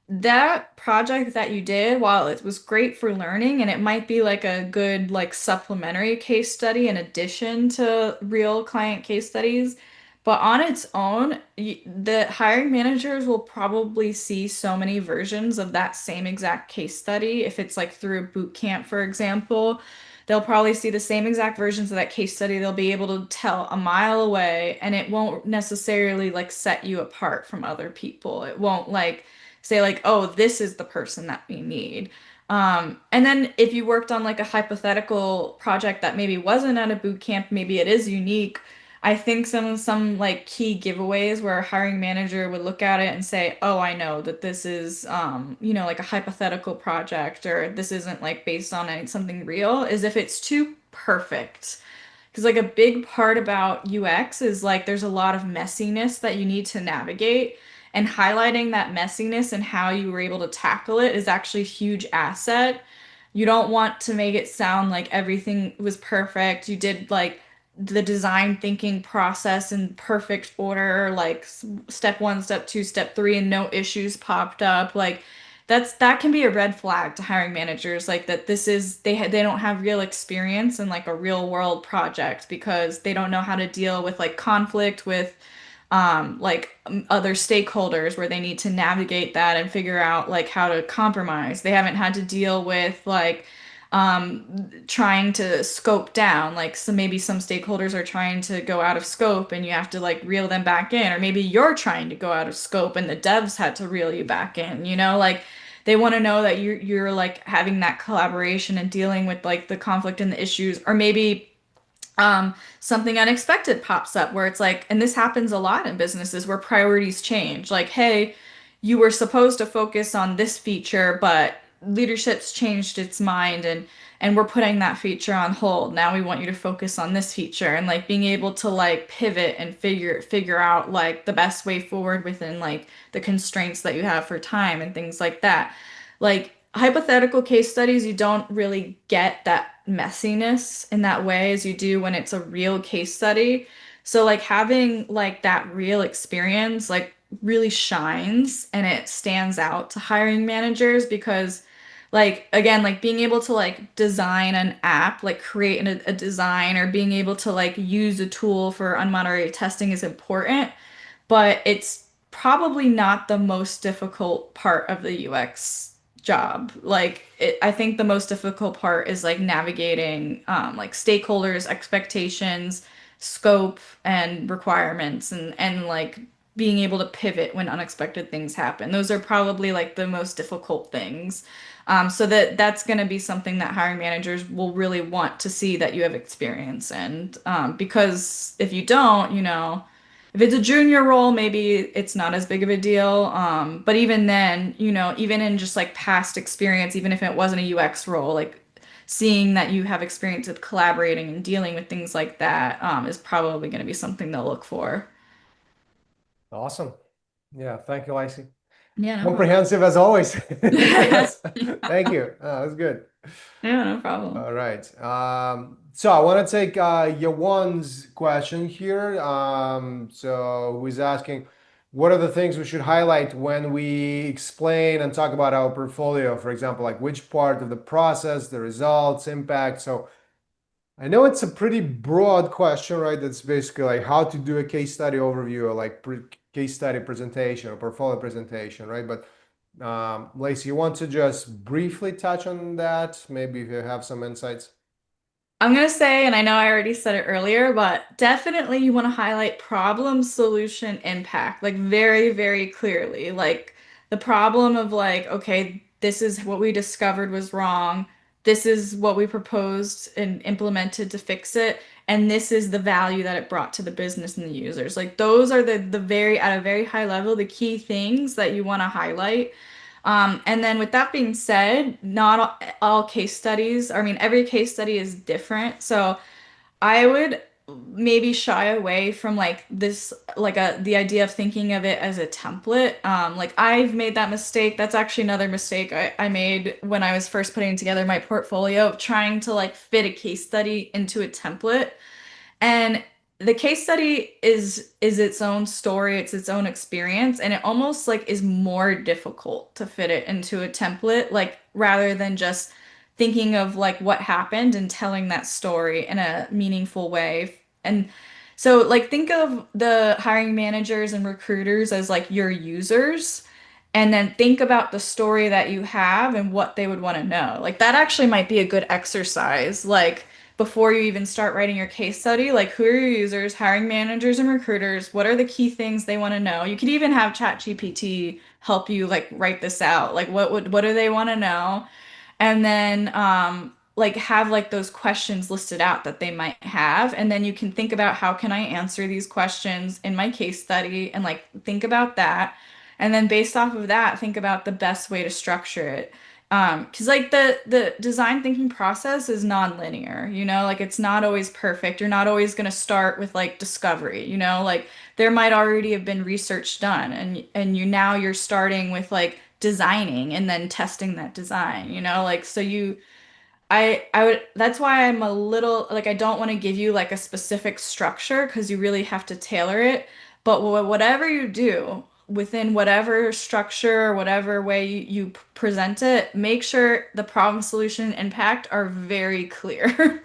That project that you did, while it was great for learning and it might be like a good like supplementary case study in addition to real client case studies, but on its own, the hiring managers will probably see so many versions of that same exact case study. If it's like through a boot camp, for example, they'll probably see the same exact versions of that case study. They'll be able to tell a mile away, and it won't necessarily like set you apart from other people. It won't like say like, oh, this is the person that we need. And then if you worked on like a hypothetical project that maybe wasn't at a boot camp, maybe it is unique. I think some like key giveaways where a hiring manager would look at it and say, "Oh, I know that this is like a hypothetical project or this isn't like based on something real," is if it's too perfect. Because like a big part about UX is like there's a lot of messiness that you need to navigate, and highlighting that messiness and how you were able to tackle it is actually a huge asset. You don't want to make it sound like everything was perfect. You did like the design thinking process in perfect order, like step one, step two, step three, and no issues popped up. Like that can be a red flag to hiring managers, like that this is they don't have real experience in like a real world project because they don't know how to deal with like conflict with other stakeholders where they need to navigate that and figure out like how to compromise. They haven't had to deal with like trying to scope down. Like, so maybe some stakeholders are trying to go out of scope and you have to like reel them back in, or maybe you're trying to go out of scope and the devs had to reel you back in, like they want to know that you're like having that collaboration and dealing with like the conflict and the issues, or maybe something unexpected pops up where it's like, and this happens a lot in businesses where priorities change. Like, hey, you were supposed to focus on this feature, but leadership's changed its mind and we're putting that feature on hold. Now we want you to focus on this feature, and like being able to like pivot and figure out like the best way forward within like the constraints that you have for time and things like that. Like hypothetical case studies, you don't really get that messiness in that way as you do when it's a real case study. So like having like that real experience like really shines and it stands out to hiring managers because like again like being able to like design an app, like create a design, or being able to like use a tool for unmoderated testing is important, but it's probably not the most difficult part of the UX job. I think the most difficult part is like navigating like stakeholders, expectations, scope, and requirements, and like being able to pivot when unexpected things happen. Those are probably like the most difficult things. So that's going to be something that hiring managers will really want to see that you have experience in. Because if you don't, if it's a junior role, maybe it's not as big of a deal. But even then, even in just like past experience, even if it wasn't a UX role, like seeing that you have experience with collaborating and dealing with things like that, is probably going to be something they'll look for. Awesome. Yeah, thank you, Lacey. Yeah, no problem. Comprehensive as always. That's, thank you. That's good. Yeah, no problem. All right. So I want to take Yawan's question here. So who's asking, what are the things we should highlight when we explain and talk about our portfolio? For example, like which part of the process, the results, impact. So I know it's a pretty broad question, right? That's basically like how to do a case study overview or like case study presentation or portfolio presentation, right? But Lacey, you want to just briefly touch on that? Maybe if you have some insights. I'm gonna say, and I know I already said it earlier, but definitely you want to highlight problem, solution, impact, like very, very clearly. Like the problem of like, okay, this is what we discovered was wrong. This is what we proposed and implemented to fix it. And this is the value that it brought to the business and the users. Like those are the very, at a very high level, the key things that you want to highlight. And then with that being said, not all case studies, I mean, every case study is different. So I would maybe shy away from like this, like the idea of thinking of it as a template. Like I've made that mistake. That's actually another mistake I made when I was first putting together my portfolio of trying to like fit a case study into a template. And the case study is its own story, it's its own experience, and it almost like is more difficult to fit it into a template, like rather than just thinking of like what happened and telling that story in a meaningful way. And so like think of the hiring managers and recruiters as like your users. And then think about the story that you have and what they would want to know. Like that actually might be a good exercise. Like before you even start writing your case study, like who are your users, hiring managers and recruiters, what are the key things they want to know? You could even have ChatGPT help you like write this out. Like what do they want to know? And then like have like those questions listed out that they might have, and then you can think about how can I answer these questions in my case study, and like think about that, and then based off of that think about the best way to structure it. Because like the design thinking process is non-linear, like it's not always perfect. You're not always going to start with like discovery, like there might already have been research done, and you're starting with like designing and then testing that design, like so I would, that's why I'm a little like I don't want to give you like a specific structure because you really have to tailor it. But whatever you do within whatever structure or whatever way you present it, make sure the problem, solution, impact are very clear.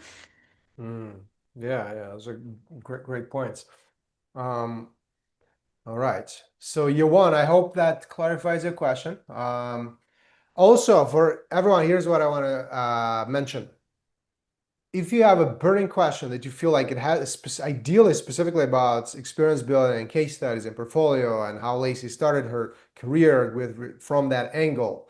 Mm, yeah, those are great points. Um, all right. So Yawan, I hope that clarifies your question. Also, for everyone, here's what I want to mention. If you have a burning question that you feel like it has ideally specifically about experience building and case studies and portfolio and how Lacey started her career with from that angle,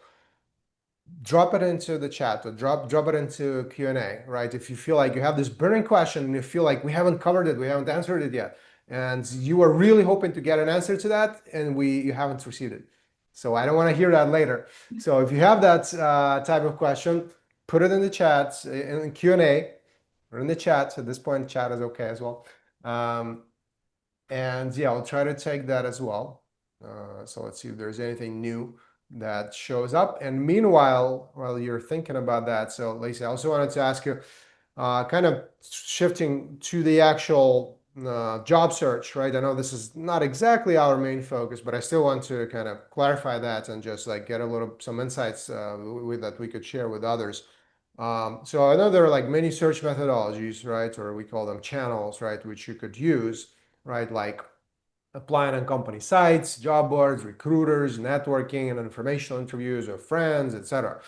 drop it into the chat or drop it into Q&A, right? If you feel like you have this burning question and you feel like we haven't covered it, we haven't answered it yet, and you are really hoping to get an answer to that, and you haven't received it. So I don't want to hear that later. So if you have that type of question, put it in the chat, in Q&A, or in the chat. At this point, chat is okay as well. And yeah, I'll try to take that as well. So let's see if there's anything new that shows up. And meanwhile, while you're thinking about that, so Lacey, I also wanted to ask you, kind of shifting to the actual job search, right? I know this is not exactly our main focus, but I still want to kind of clarify that and just like get some insights that we could share with others. So I know there are like many search methodologies, right? Or we call them channels, right? Which you could use, right? Like applying on company sites, job boards, recruiters, networking and informational interviews with friends, etc.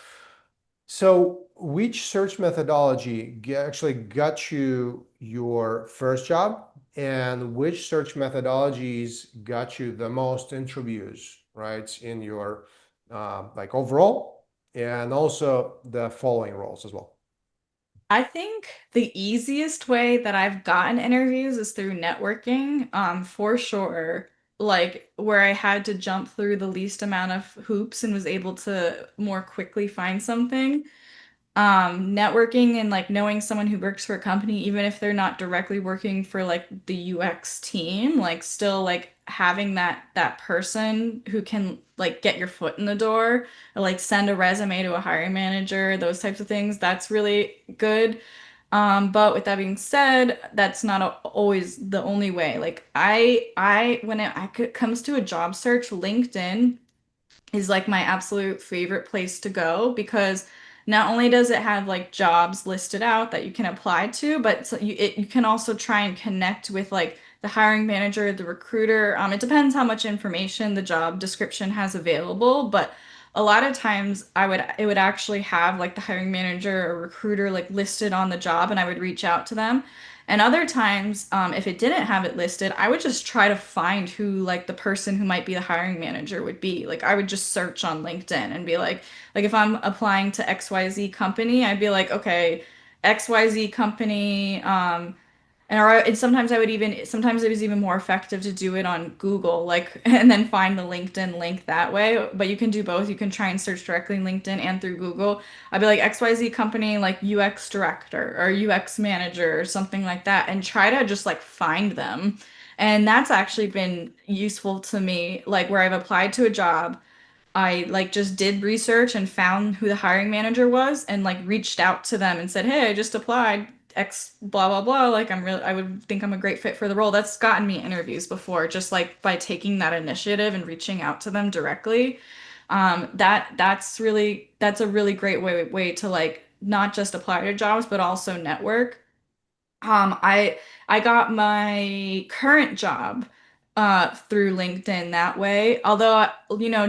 So which search methodology actually got you your first job, and which search methodologies got you the most interviews, right, in your like overall, and also the following roles as well? I think the easiest way that I've gotten interviews is through networking, for sure. Like where I had to jump through the least amount of hoops and was able to more quickly find something. Networking and like knowing someone who works for a company, even if they're not directly working for like the UX team, like still like having that person who can like get your foot in the door or like send a resume to a hiring manager, those types of things, that's really good. But with that being said, that's not always the only way. Like when it comes to a job search, LinkedIn is like my absolute favorite place to go because not only does it have like jobs listed out that you can apply to, but you can also try and connect with like the hiring manager, the recruiter. It depends how much information the job description has available, but a lot of times it would actually have like the hiring manager or recruiter like listed on the job and I would reach out to them. And other times, if it didn't have it listed, I would just try to find who like the person who might be the hiring manager would be. Like I would just search on LinkedIn and be like if I'm applying to XYZ company, I'd be like, okay, XYZ company, and sometimes it was even more effective to do it on Google, like, and then find the LinkedIn link that way. But you can do both. You can try and search directly in LinkedIn and through Google. I'd be like XYZ company, like UX director or UX manager or something like that, and try to just like find them. And that's actually been useful to me, like where I've applied to a job. I like just did research and found who the hiring manager was and like reached out to them and said, "Hey, I just applied X blah blah blah. Like I would think I'm a great fit for the role." That's gotten me interviews before, just like by taking that initiative and reaching out to them directly. That's a really great way to like not just apply to jobs, but also network. Um, I I got my current job through LinkedIn that way. Although,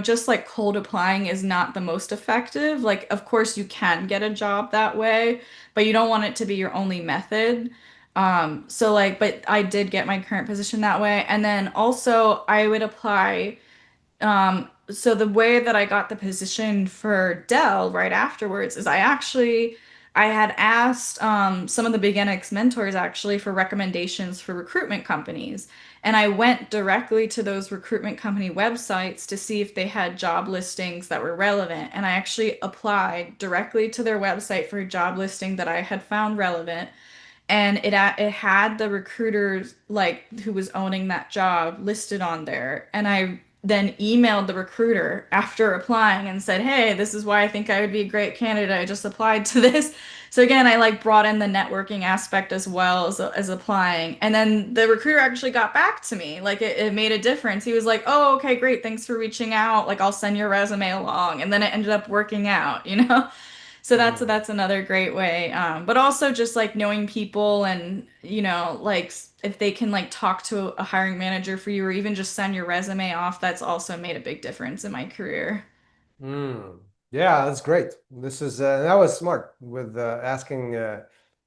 just like cold applying is not the most effective. Like, of course, you can get a job that way, but you don't want it to be your only method. So like, but I did get my current position that way. And then also I would apply so the way that I got the position for Dell right afterwards is I had asked some of the Beginnex mentors actually for recommendations for recruitment companies. And I went directly to those recruitment company websites to see if they had job listings that were relevant. And I actually applied directly to their website for a job listing that I had found relevant, and it had the recruiters like who was owning that job listed on there, and I then emailed the recruiter after applying and said, "Hey, this is why I think I would be a great candidate. I just applied to this." So again, I like brought in the networking aspect as well as applying, and then the recruiter actually got back to me. Like it made a difference. He was like, "Oh, okay, great, thanks for reaching out. Like I'll send your resume along," and then it ended up working out. So Hmm. that's another great way. But also just like knowing people and like if they can like talk to a hiring manager for you or even just send your resume off, that's also made a big difference in my career. Hmm. Yeah, that's great. This is that was smart with asking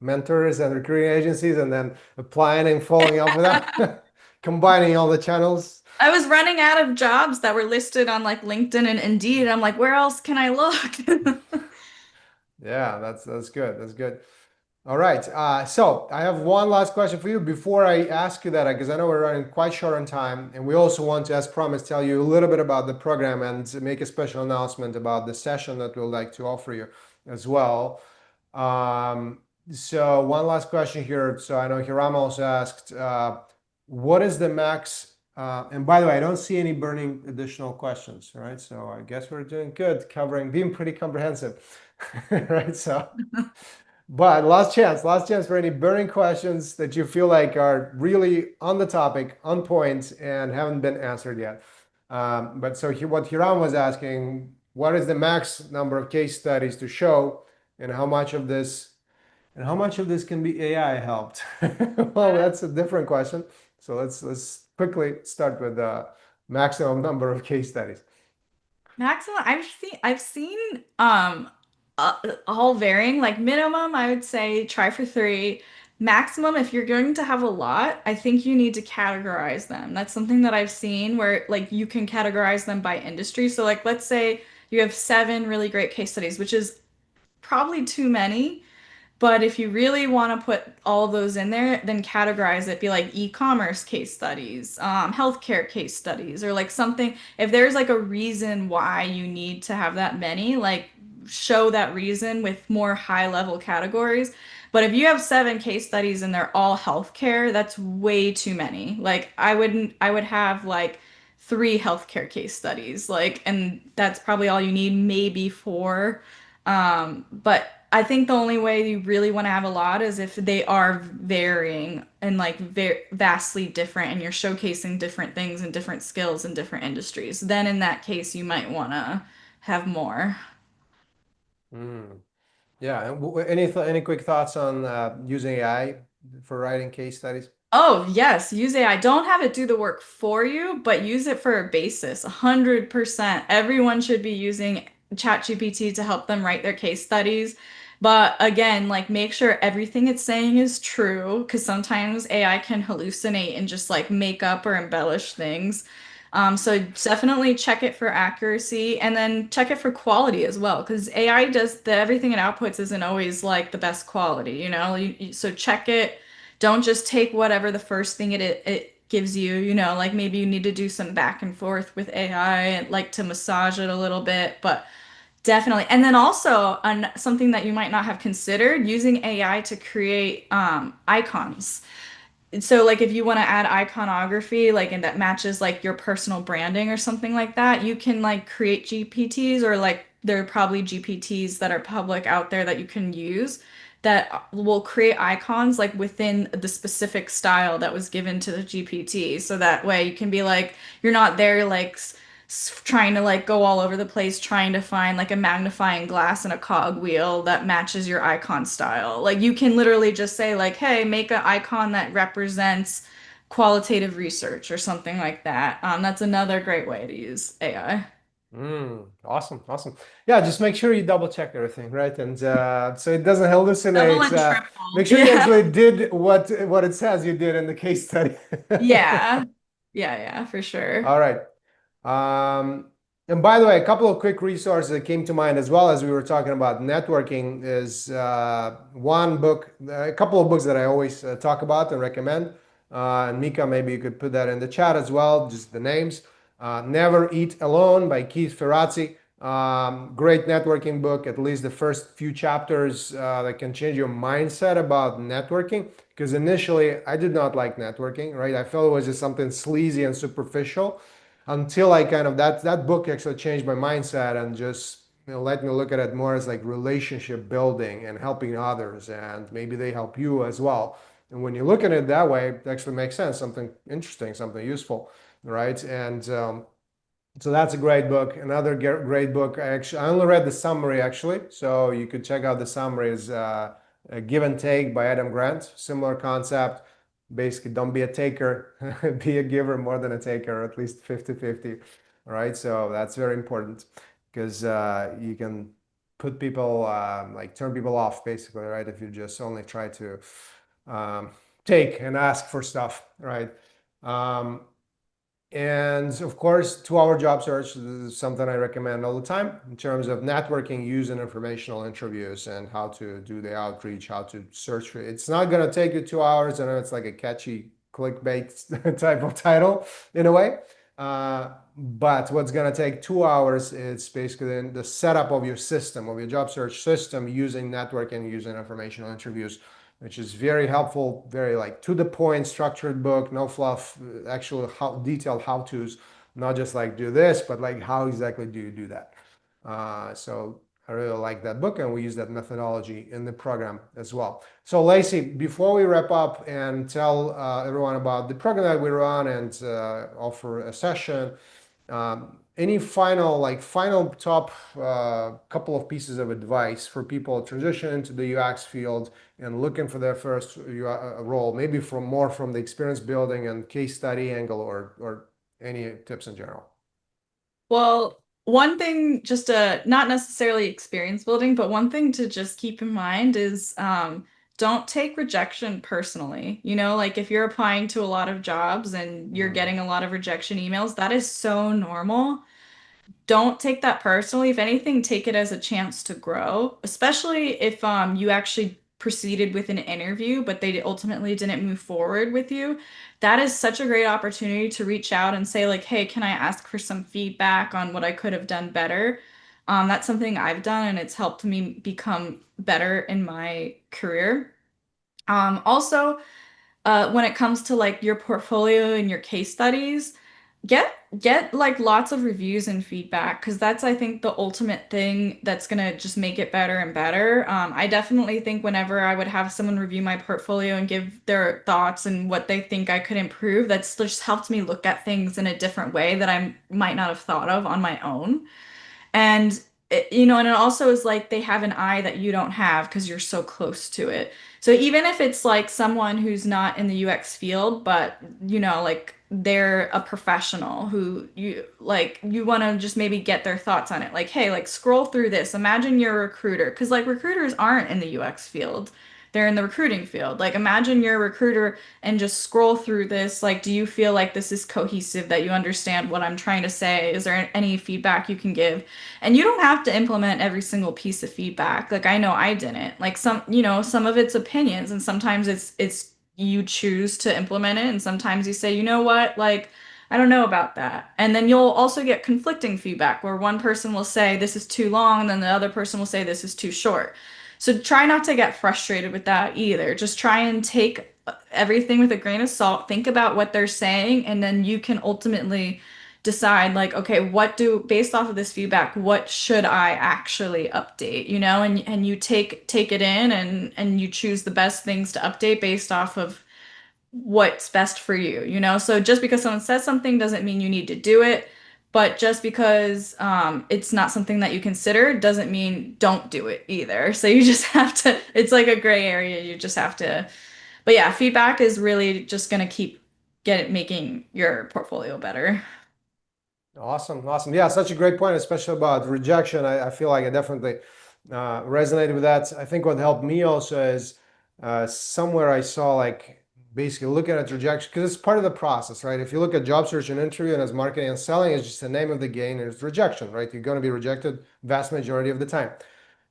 mentors and recruiting agencies, and then applying and following up with them, combining all the channels. I was running out of jobs that were listed on like LinkedIn and Indeed. I'm like, where else can I look? Yeah, that's good. That's good. All right. So I have one last question for you before I ask you that, because I know we're running quite short on time, and we also want to, as promised, tell you a little bit about the program and make a special announcement about the session that we'd like to offer you as well. Um, so one last question here. So I know Hiram also asked, what is the max? And by the way, I don't see any burning additional questions, right? So I guess we're doing good, covering, being pretty comprehensive, right? So. But last chance for any burning questions that you feel like are really on the topic, on point, and haven't been answered yet. But so what Hiram was asking, what is the max number of case studies to show, and how much of this can be AI helped? Well, that's a different question. So let's quickly start with the maximum number of case studies. Maximum, I've seen uh, all varying. Like minimum, I would say try for three. Maximum, if you're going to have a lot, I think you need to categorize them. That's something that I've seen where like you can categorize them by industry. So like let's say you have seven really great case studies, which is probably too many. But if you really want to put all of those in there, then categorize it, be like e-commerce case studies, healthcare case studies, or like something. If there's like a reason why you need to have that many, like show that reason with more high level categories. But if you have seven case studies and they're all healthcare, that's way too many. Like I would have like three healthcare case studies, like, and that's probably all you need, maybe four. But I think the only way you really want to have a lot is if they are varying and like very vastly different and you're showcasing different things and different skills in different industries. Then in that case, you might want to have more. Mm. Yeah, and any quick thoughts on using AI for writing case studies? Oh, yes, use AI. Don't have it do the work for you, but use it for a basis. 100%. Everyone should be using ChatGPT to help them write their case studies. But again, like make sure everything it's saying is true, because sometimes AI can hallucinate and just like make up or embellish things. So definitely check it for accuracy and then check it for quality as well, because AI does the everything it outputs isn't always like the best quality, you know? So check it, don't just take whatever the first thing it gives you, you know, like maybe you need to do some back and forth with AI and like to massage it a little bit, but definitely. And then also something that you might not have considered, using AI to create icons. So like if you want to add iconography like and that matches like your personal branding or something like that, you can like create GPTs, or like there are probably GPTs that are public out there that you can use that will create icons like within the specific style that was given to the GPT. So that way you can be like you're not there like trying to like go all over the place trying to find like a magnifying glass and a cogwheel that matches your icon style. Like you can literally just say like, "Hey, make an icon that represents qualitative research," or something like that. That's another great way to use AI. Awesome, awesome. Yeah, just make sure you double check everything, right? And so it doesn't Double hallucinate. and triple. Make sure you Yeah. actually did what it says you did in the case study. Yeah. Yeah, for sure. All right. Um, and by the way, a couple of quick resources that came to mind as well as we were talking about networking is one book, a couple of books that I always talk about and recommend. And Mika, maybe you could put that in the chat as well, just the names. Never Eat Alone by Keith Ferrazzi. Great networking book, at least the first few chapters that can change your mindset about networking. Because initially, I did not like networking, right? I felt it was just something sleazy and superficial until I kind of that book actually changed my mindset and just let me look at it more as like relationship building and helping others, and maybe they help you as well. And when you look at it that way, it actually makes sense, something interesting, something useful, right? And so that's a great book. Another great book. I only read the summary actually, so you could check out the summary. Is a Give and Take by Adam Grant. Similar concept. Basically, don't be a taker, be a giver more than a taker, at least 50-50. All right, so that's very important. because you can put people like turn people off basically, right? If you just only try to um, take and ask for stuff, right? Um, and of course, 2-hour job search is something I recommend all the time in terms of networking, using informational interviews, and how to do the outreach, how to search for it. It's not going to take you 2 hours. I know it's like a catchy clickbait type of title in a way. But what's going to take 2 hours is basically the setup of your system, of your job search system, using networking, using informational interviews, which is very helpful, very like to the point, structured book, no fluff, actual detailed how-tos, not just like do this, but like how exactly do you do that? So I really like that book, and we use that methodology in the program as well. So Lacey, before we wrap up and tell everyone about the program that we run and offer a session, any final top couple of pieces of advice for people transitioning into the UX field and looking for their first role, maybe from the experience building and case study angle, or any tips in general? Well, one thing, just not necessarily experience building, but one thing to just keep in mind is don't take rejection personally. You know, like if you're applying to a lot of jobs and you're Mhm. getting a lot of rejection emails, that is so normal. Don't take that personally. If anything, take it as a chance to grow, especially if you actually proceeded with an interview, but they ultimately didn't move forward with you. That is such a great opportunity to reach out and say, like, hey, can I ask for some feedback on what I could have done better? That's something I've done, and it's helped me become better in my career. Also, when it comes to like your portfolio and your case studies, get get like lots of reviews and feedback because that's I think the ultimate thing that's gonna just make it better and better. I definitely think whenever I would have someone review my portfolio and give their thoughts and what they think I could improve, that's just helped me look at things in a different way that I might not have thought of on my own. And and it also is like they have an eye that you don't have because you're so close to it. So even if it's like someone who's not in the UX field, but like they're a professional who you want to just maybe get their thoughts on it. Like, hey, like scroll through this. Imagine you're a recruiter, because like recruiters aren't in the UX field. They're in the recruiting field. Like imagine you're a recruiter and just scroll through this. Like, do you feel like this is cohesive, that you understand what I'm trying to say? Is there any feedback you can give? And you don't have to implement every single piece of feedback. Like I know I didn't. Like some of it's opinions and sometimes it's you choose to implement it and sometimes you say, "You know what? Like I don't know about that." And then you'll also get conflicting feedback where one person will say this is too long and then the other person will say this is too short. So try not to get frustrated with that either. Just try and take everything with a grain of salt. Think about what they're saying and then you can ultimately decide like, okay, based off of this feedback, what should I actually update, and you take it in and you choose the best things to update based off of what's best for you. So just because someone says something doesn't mean you need to do it, but just because it's not something that you consider doesn't mean don't do it either. So you just have to, it's like a gray area. You just have to, but yeah, feedback is really just going to keep making your portfolio better. Awesome, awesome. Yeah, such a great point, especially about rejection. I feel like I definitely resonated with that. I think what helped me also is somewhere I saw like basically looking at rejection because it's part of the process, right? If you look at job search and interview and as marketing and selling, it's just the name of the game and it's rejection, right? You're going to be rejected vast majority of the time.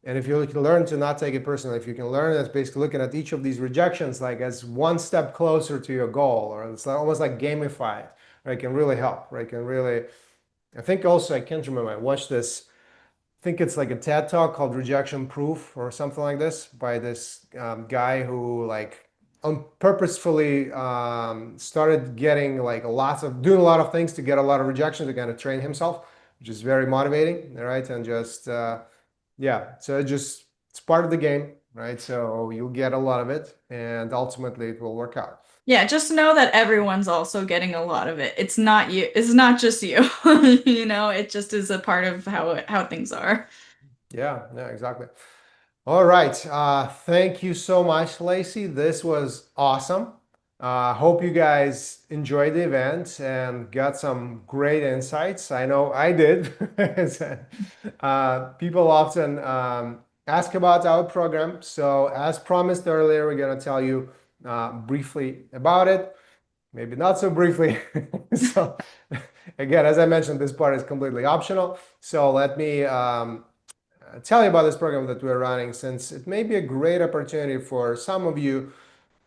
And if you can learn to not take it personally, if you can learn that's basically looking at each of these rejections like as one step closer to your goal, or it's almost like gamified, right? It can really help, right? It can really I think also, I can't remember, I watched this, I think it's like a TED talk called Rejection Proof or something like this by this guy who like purposefully started getting like doing a lot of things to get a lot of rejection to kind of train himself, which is very motivating, right? And just, yeah, so it's part of the game, right? So you'll get a lot of it and ultimately it will work out. Yeah, just know that everyone's also getting a lot of it. It's not you. It's not just you. It just is a part of how things are. Yeah, yeah, exactly. All right. Thank you so much, Lacey. This was awesome. Hope you guys enjoyed the event and got some great insights. I know I did. People often ask about our program. So, as promised earlier, we're going to tell you briefly about it, maybe not so briefly. So, again, as I mentioned, this part is completely optional. So, let me tell you about this program that we're running, since it may be a great opportunity for some of you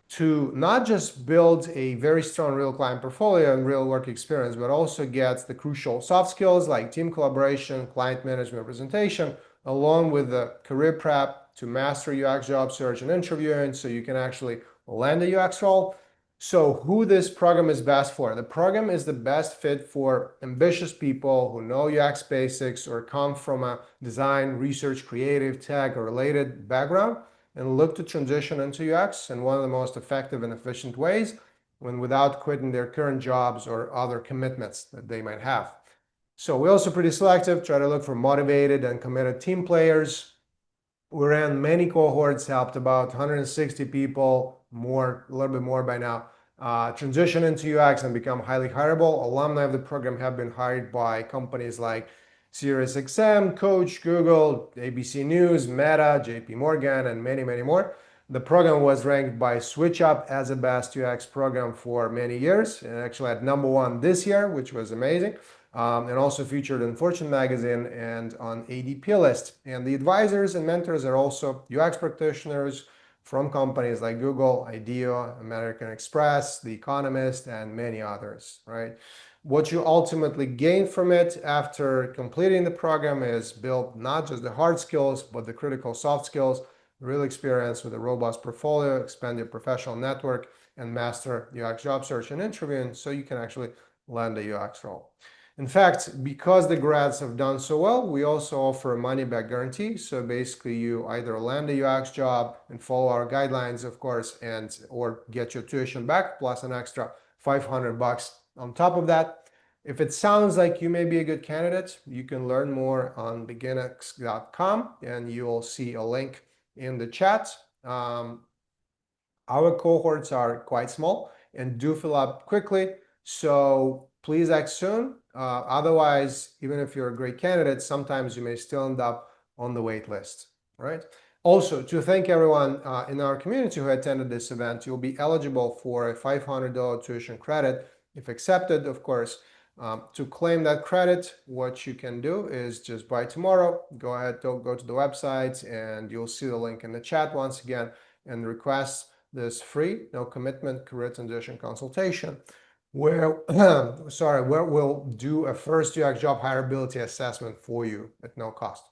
to not just build a very strong real client portfolio and real work experience, but also get the crucial soft skills like team collaboration, client management, presentation, along with the career prep to master UX job search and interviewing so you can actually land a UX role. So who this program is best for? The program is the best fit for ambitious people who know UX basics or come from a design, research, creative, tech, or related background and look to transition into UX in one of the most effective and efficient ways when without quitting their current jobs or other commitments that they might have. So we're also pretty selective, try to look for motivated and committed team players. We ran many cohorts, helped about 160 people, more, a little bit more by now, transition into UX and become highly hireable. Alumni of the program have been hired by companies like SiriusXM, Coach, Google, ABC News, Meta, JP Morgan, and many, many more. The program was ranked by SwitchUp as a best UX program for many years, and actually at #1 this year, which was amazing. And also featured in Fortune magazine and on ADP list. And the advisors and mentors are also UX practitioners from companies like Google, IDEO, American Express, The Economist, and many others, right? What you ultimately gain from it after completing the program is build not just the hard skills, but the critical soft skills, real experience with a robust portfolio, expand your professional network, and master UX job search and interviewing so you can actually land a UX role. In fact, because the grads have done so well, we also offer a money-back guarantee. So basically, you either land a UX job and follow our guidelines, of course, and or get your tuition back plus an extra $500 on top of that. If it sounds like you may be a good candidate, you can learn more on beginx.com, and you will see a link in the chat. Our cohorts are quite small and do fill up quickly, so please act soon. Otherwise, even if you're a great candidate, sometimes you may still end up on the wait list, right? Also, to thank everyone in our community who attended this event, you'll be eligible for a $500 tuition credit if accepted, of course. To claim that credit, what you can do is just by tomorrow, go ahead, go to the website, and you'll see the link in the chat once again, and request this free, no commitment career transition consultation, where where we'll do a first UX job hireability assessment for you at no cost.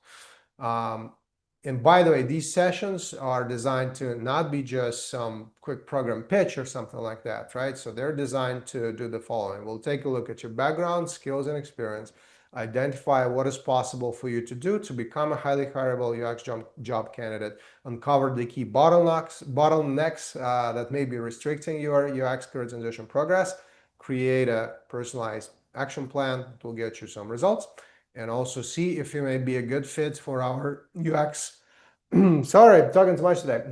And by the way, these sessions are designed to not be just some quick program pitch or something like that, right? So they're designed to do the following. We'll take a look at your background, skills, and experience, identify what is possible for you to do to become a highly hireable UX job candidate, uncover the key bottlenecks that may be restricting your UX career transition progress, create a personalized action plan that will get you some results, and also see if you may be a good fit for our UX. Sorry, I'm talking too much today.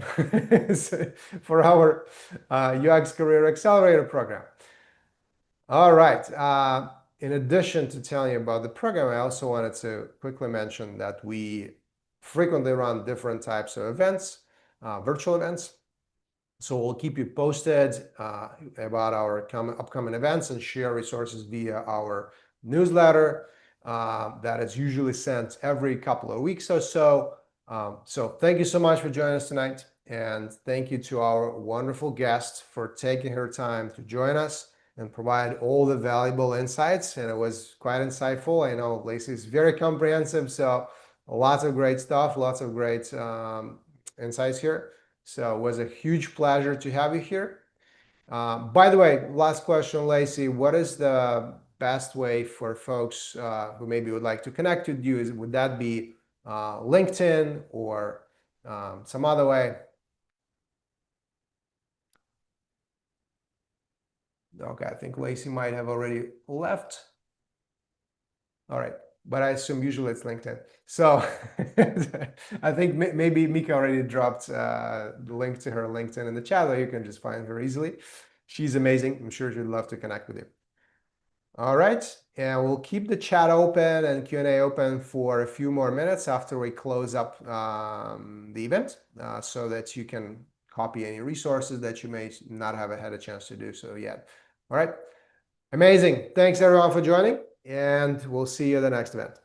For our UX Career Accelerator program. All right. In addition to telling you about the program, I also wanted to quickly mention that we frequently run different types of events, virtual events. So we'll keep you posted about our upcoming events and share resources via our newsletter that is usually sent every couple of weeks or so. So thank you so much for joining us tonight. And thank you to our wonderful guest for taking her time to join us and provide all the valuable insights. And it was quite insightful. I know Lacey is very comprehensive, so lots of great stuff, lots of great insights here. So it was a huge pleasure to have you here. By the way, last question, Lacey, what is the best way for folks who maybe would like to connect with you? Would that be LinkedIn or some other way? Okay, I think Lacey might have already left. All right, but I assume usually it's LinkedIn. So I think maybe Mika already dropped the link to her LinkedIn in the chat, or you can just find her easily. She's amazing. I'm sure she'd love to connect with you. All right, and we'll keep the chat open and Q&A open for a few more minutes after we close up the event, so that you can copy any resources that you may not have had a chance to do so yet. All right, amazing. Thanks everyone for joining, and we'll see you at the next event.